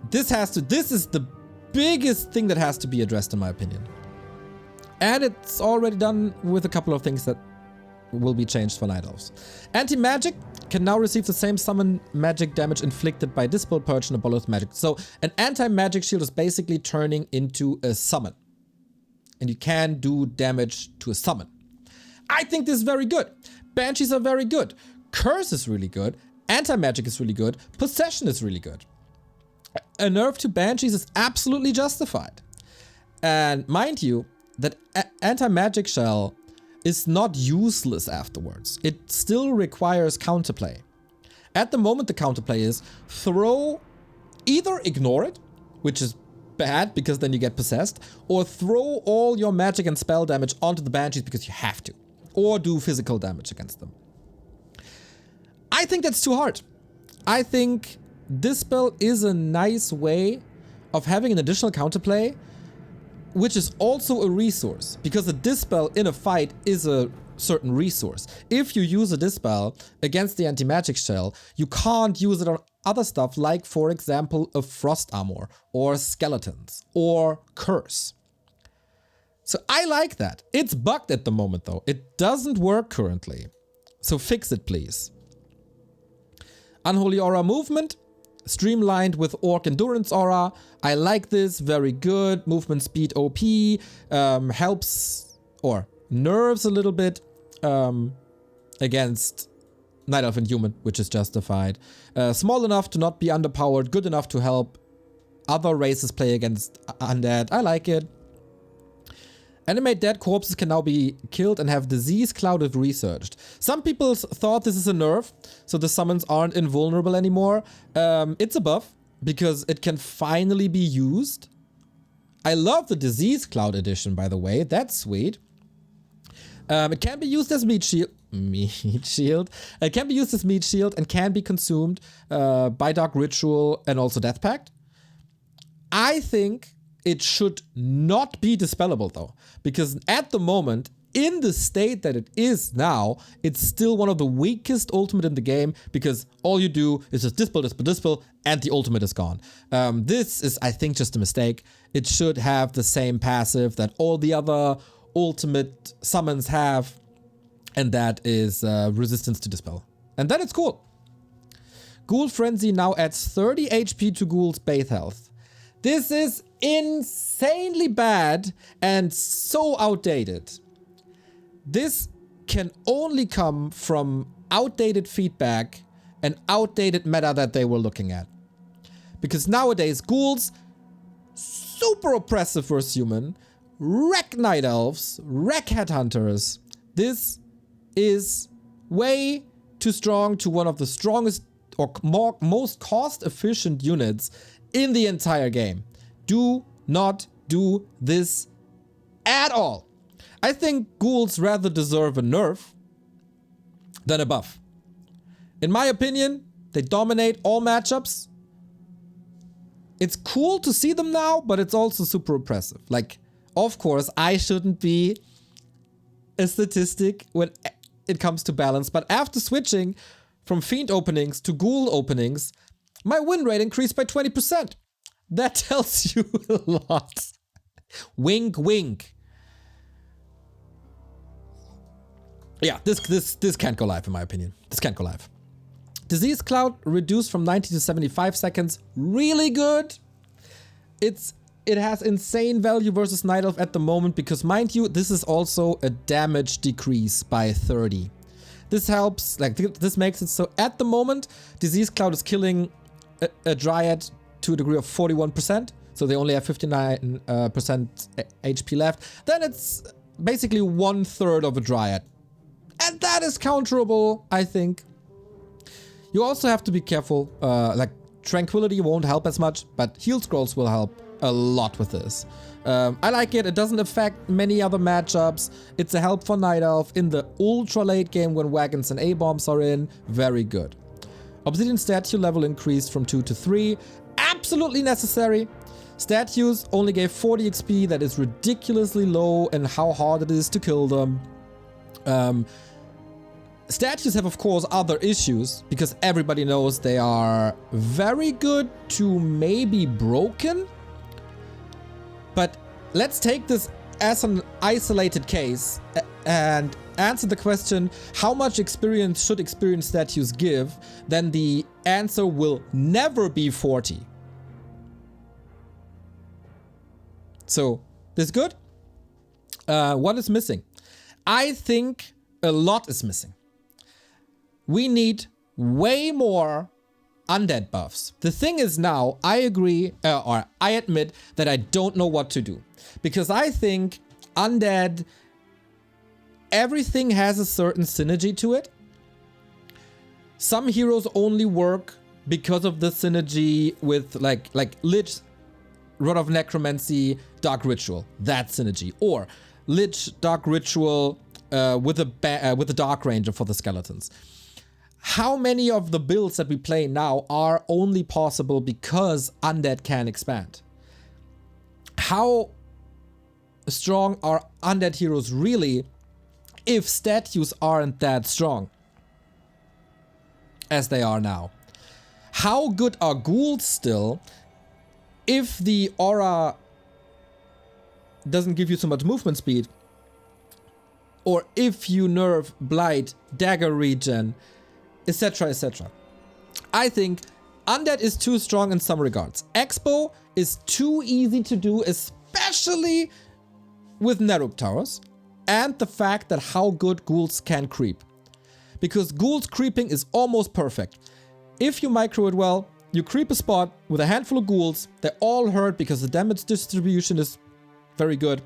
Speaker 1: This is the biggest thing that has to be addressed in my opinion. And it's already done with a couple of things that will be changed for Night Elves. Anti-magic can now receive the same summon magic damage inflicted by Dispel, Purge, and Abolish magic. So an anti-magic shield is basically turning into a summon. And you can do damage to a summon. I think this is very good. Banshees are very good. Curse is really good. Anti-magic is really good. Possession is really good. A nerf to Banshees is absolutely justified. And mind you, that anti-magic shell is not useless afterwards. It still requires counterplay. At the moment, the counterplay is either ignore it, which is bad because then you get possessed, or throw all your magic and spell damage onto the Banshees because you have to, or do physical damage against them. I think that's too hard. I think Dispel is a nice way of having an additional counterplay, which is also a resource, because a Dispel in a fight is a certain resource. If you use a Dispel against the anti-magic shell, you can't use it on other stuff like, for example, a Frost Armor, or Skeletons, or Curse. So I like that. It's bugged at the moment though. It doesn't work currently. So fix it, please. Unholy Aura movement. Streamlined with Orc Endurance Aura. I like this, very good. Movement speed OP, helps or nerves a little bit against Night Elf and Human, which is justified. Small enough to not be underpowered, good enough to help other races play against undead. I like it. Animate dead corpses can now be killed and have disease clouded researched. Some people thought this is a nerf, so the summons aren't invulnerable anymore. It's a buff, because it can finally be used. I love the disease cloud edition, by the way. That's sweet. It can be used as meat shield. It can be used as meat shield and can be consumed by Dark Ritual and also Death Pact. I think it should not be dispellable though, because at the moment, in the state that it is now, it's still one of the weakest ultimate in the game, because all you do is just dispel, dispel, dispel, and the ultimate is gone. This is, I think, just a mistake. It should have the same passive that all the other ultimate summons have, and that is resistance to dispel. And then it's cool. Ghoul Frenzy now adds 30 HP to Ghoul's base health. This is insanely bad and so outdated. This can only come from outdated feedback and outdated meta that they were looking at. Because nowadays, ghouls, super oppressive versus human, wreck Night Elves, wreck Headhunters. This is way too strong to one of the strongest or most cost-efficient units in the entire game. Do not do this at all. I think ghouls rather deserve a nerf than a buff. In my opinion, they dominate all matchups. It's cool to see them now, but it's also super oppressive. Like, of course, I shouldn't be a statistic when it comes to balance, but after switching from Fiend openings to Ghoul openings, my win rate increased by 20%. That tells you a lot. Wink, wink. Yeah, this can't go live in my opinion. This can't go live. Disease Cloud reduced from 90 to 75 seconds. Really good. It has insane value versus Night Elf at the moment because, mind you, this is also a damage decrease by 30. This helps, like this makes it so at the moment, Disease Cloud is killing a Dryad to a degree of 41%. So they only have 59% HP left. Then it's basically 1/3 of a Dryad. And that is counterable, I think. You also have to be careful, like Tranquility won't help as much, but Heal Scrolls will help a lot with this. I like it, it doesn't affect many other matchups. It's a help for Night Elf in the ultra late game when Wagons and A-Bombs are in, very good. Obsidian statue level increased from 2 to 3, absolutely necessary. Statues only gave 40 XP, that is ridiculously low and how hard it is to kill them. Statues have, of course, other issues because everybody knows they are very good to maybe broken. But let's take this as an isolated case and answer the question, how much experience should experienced statues give? Then the answer will never be 40. So, this is good? What is missing? I think a lot is missing. We need way more undead buffs. The thing is now, I agree, or I admit that I don't know what to do. Because I think undead, everything has a certain synergy to it. Some heroes only work because of the synergy with like Lich, Rod of Necromancy, Dark Ritual, that synergy. Or Lich, Dark Ritual with the Dark Ranger for the skeletons. How many of the builds that we play now are only possible because undead can expand? How strong are undead heroes really if statues aren't that strong as they are now? How good are ghouls still if the aura doesn't give you so much movement speed? Or if you nerf blight, dagger regen, etc, etc. I think undead is too strong in some regards. Expo is too easy to do, especially with Nerub towers, and the fact that how good ghouls can creep. Because ghouls creeping is almost perfect. If you micro it well, you creep a spot with a handful of ghouls, they all hurt because the damage distribution is very good,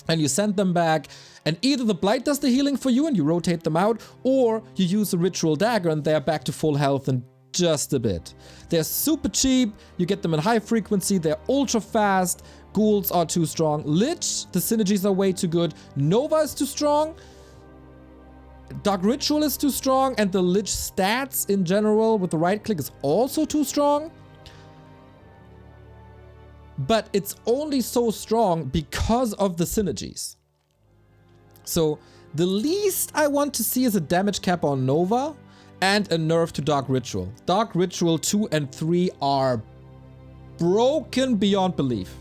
Speaker 1: and you send them back, and either the blight does the healing for you and you rotate them out, or you use a ritual dagger and they're back to full health in just a bit. They're super cheap, you get them in high frequency, they're ultra fast, ghouls are too strong. Lich, the synergies are way too good. Nova is too strong. Dark Ritual is too strong, and the Lich stats in general with the right click is also too strong. But it's only so strong because of the synergies. So the least I want to see is a damage cap on Nova and a nerf to Dark Ritual. Dark Ritual 2 and 3 are broken beyond belief.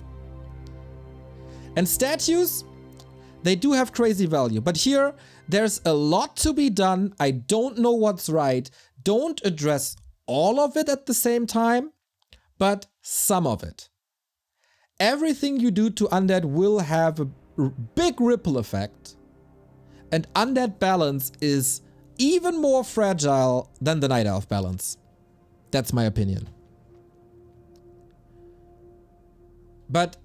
Speaker 1: And statues, they do have crazy value, but here there's a lot to be done. I don't know what's right. Don't address all of it at the same time, but some of it. Everything you do to undead will have a big ripple effect, and undead balance is even more fragile than the Night Elf balance. That's my opinion. But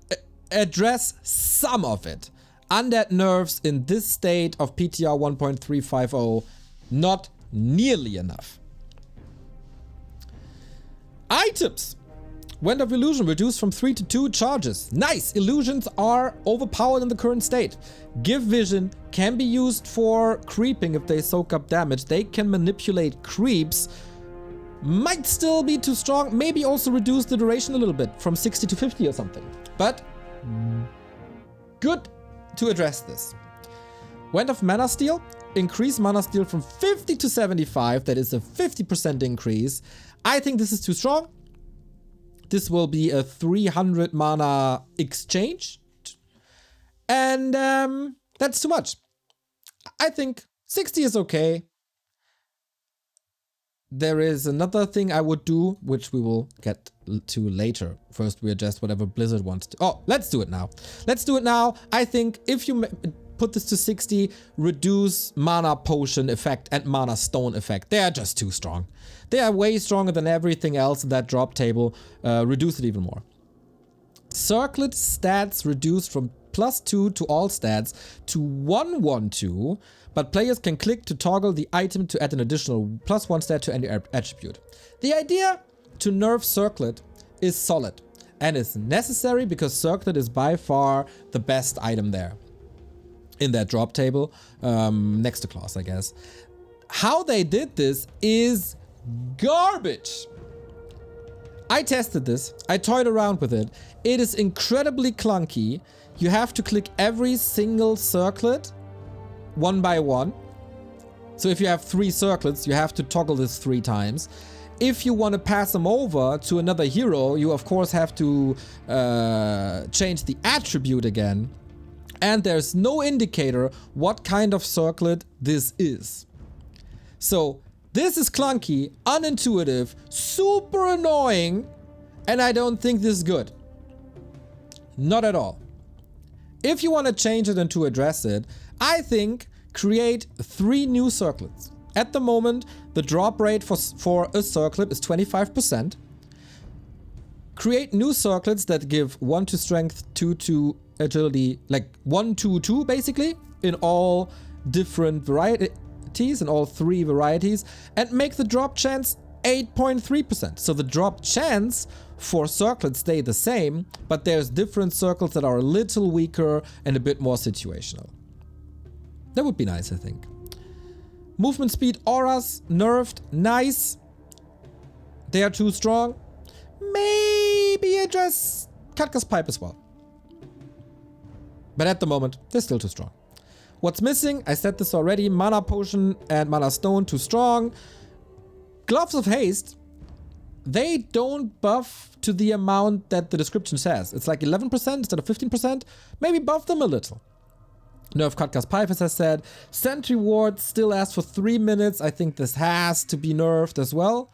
Speaker 1: address some of it. Undead nerfs in this state of PTR 1.350, not nearly enough. Items. Wind of Illusion reduced from 3 to 2 charges. Nice! Illusions are overpowered in the current state. Give Vision can be used for creeping if they soak up damage. They can manipulate creeps. Might still be too strong. Maybe also reduce the duration a little bit from 60 to 50 or something. But good to address this. Wind of Mana Steal. Increase Mana Steal from 50 to 75. That is a 50% increase. I think this is too strong. This will be a 300 mana exchange. And that's too much. I think 60 is okay. There is another thing I would do, which we will get to later. First, we adjust whatever Blizzard wants to. Oh, let's do it now. Let's do it now. I think if you put this to 60, reduce Mana Potion effect and Mana Stone effect. They are just too strong. They are way stronger than everything else in that drop table. Reduce it even more. Circlet stats reduced from +2 to all stats to 112, but players can click to toggle the item to add an additional +1 stat to any attribute. The idea to nerf Circlet is solid and is necessary because Circlet is by far the best item there in that drop table, next to Claws, I guess. How they did this is garbage. I tested this. I toyed around with it. It is incredibly clunky. You have to click every single circlet one by one. So if you have 3 circlets, you have to toggle this 3 times. If you want to pass them over to another hero, you of course have to change the attribute again. And there's no indicator what kind of circlet this is. So this is clunky, unintuitive, super annoying, and I don't think this is good. Not at all. If you want to change it and to address it, I think create 3 new circlets. At the moment, the drop rate for a circlet is 25%. Create new circlets that give 1 to strength, 2 to agility, like 1, 2, 2 basically, in all different varieties, in all 3 varieties, and make the drop chance 8.3%. So the drop chance for circlets stay the same, but there's different circles that are a little weaker and a bit more situational. That would be nice, I think. Movement speed auras nerfed, nice. They are too strong. Maybe address Katka's Pipe as well. But at the moment, they're still too strong. What's missing? I said this already. Mana Potion and Mana Stone too strong. Gloves of Haste, they don't buff to the amount that the description says. It's like 11% instead of 15%. Maybe buff them a little. Nerf Katka's Pipe, as I said. Sentry Ward still asks for 3 minutes. I think this has to be nerfed as well.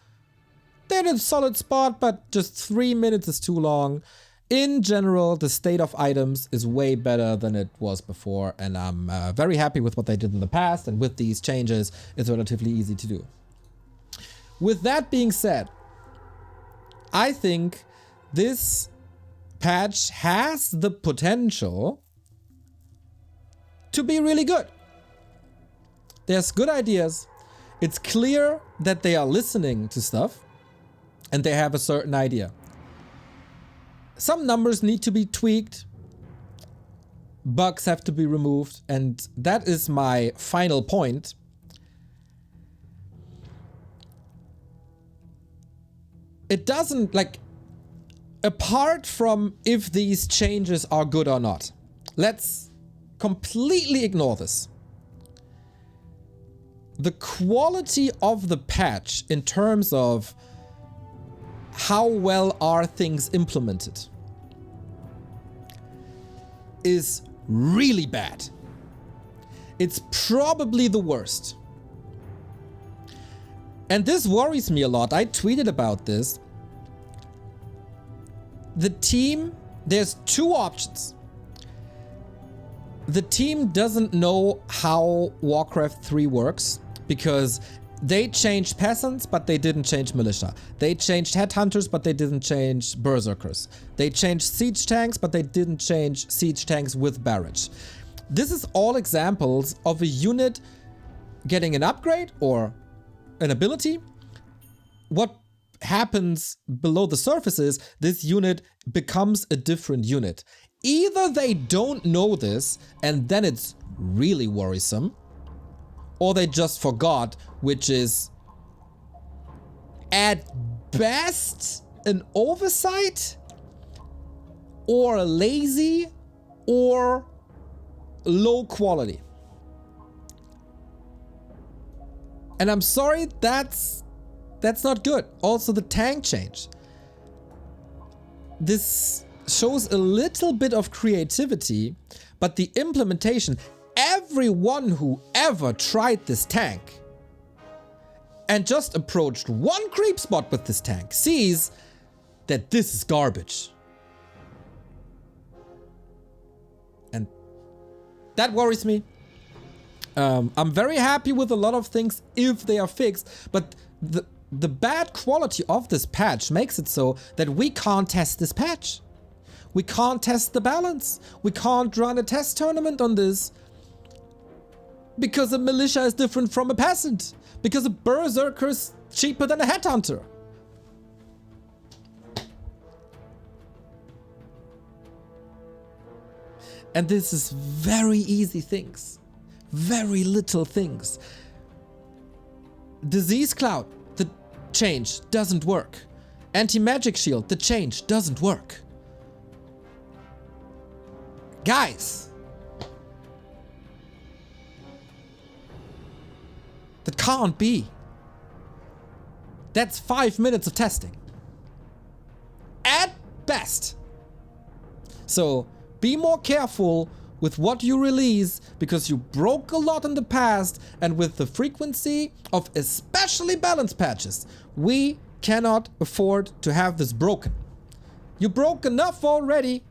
Speaker 1: They're in a solid spot, but just 3 minutes is too long. In general, the state of items is way better than it was before, and I'm very happy with what they did in the past, and with these changes, it's relatively easy to do. With that being said, I think this patch has the potential to be really good. There's good ideas. It's clear that they are listening to stuff, and they have a certain idea. Some numbers need to be tweaked. Bugs have to be removed. And that is my final point. It doesn't, like, apart from if these changes are good or not, let's completely ignore this. The quality of the patch in terms of how well are things implemented is really bad. It's probably the worst. And this worries me a lot. I tweeted about this. The team, there's 2 options. The team doesn't know how Warcraft 3 works because they changed peasants, but they didn't change militia. They changed headhunters, but they didn't change berserkers. They changed siege tanks, but they didn't change siege tanks with barrage. This is all examples of a unit getting an upgrade or an ability. What happens below the surface is this unit becomes a different unit. Either they don't know this and then it's really worrisome, or they just forgot, which is at best an oversight, or lazy, or low quality. And I'm sorry, that's not good. Also the tank change. This shows a little bit of creativity, but the implementation, everyone who ever tried this tank and just approached one creep spot with this tank sees that this is garbage. And that worries me. I'm very happy with a lot of things if they are fixed, but the bad quality of this patch makes it so that we can't test this patch. We can't test the balance. We can't run a test tournament on this. Because a militia is different from a peasant. Because a berserker is cheaper than a headhunter. And this is very easy things. Very little things. Disease Cloud, the change doesn't work. Anti-magic shield, the change doesn't work. Guys, that can't be. That's 5 minutes of testing. At best. So be more careful with what you release, because you broke a lot in the past, and with the frequency of especially balanced patches, we cannot afford to have this broken. You broke enough already.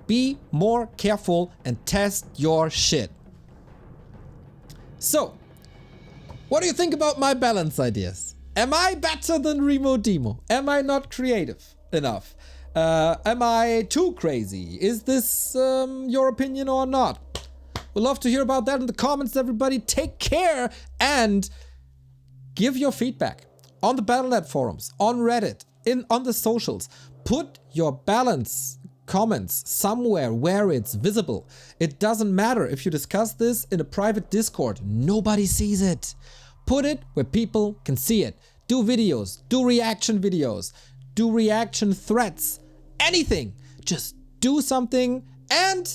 Speaker 1: Be more careful and test your shit. So, what do you think about my balance ideas? Am I better than Remo Demo? Am I not creative enough? Am I too crazy? Is this your opinion or not? We'd love to hear about that in the comments, everybody. Take care and give your feedback on the Battle.net forums, on Reddit, on the socials. Put your balance comments somewhere where it's visible. It doesn't matter if you discuss this in a private Discord. Nobody sees it. Put it where people can see it. Do videos, do reaction videos, do reaction threats, anything. Just do something and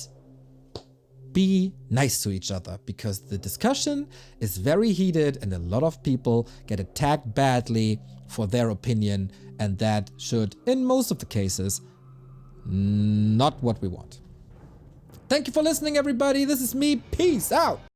Speaker 1: be nice to each other, because the discussion is very heated and a lot of people get attacked badly for their opinion, and that should, in most of the cases, not what we want. Thank you for listening, everybody. This is me. Peace out.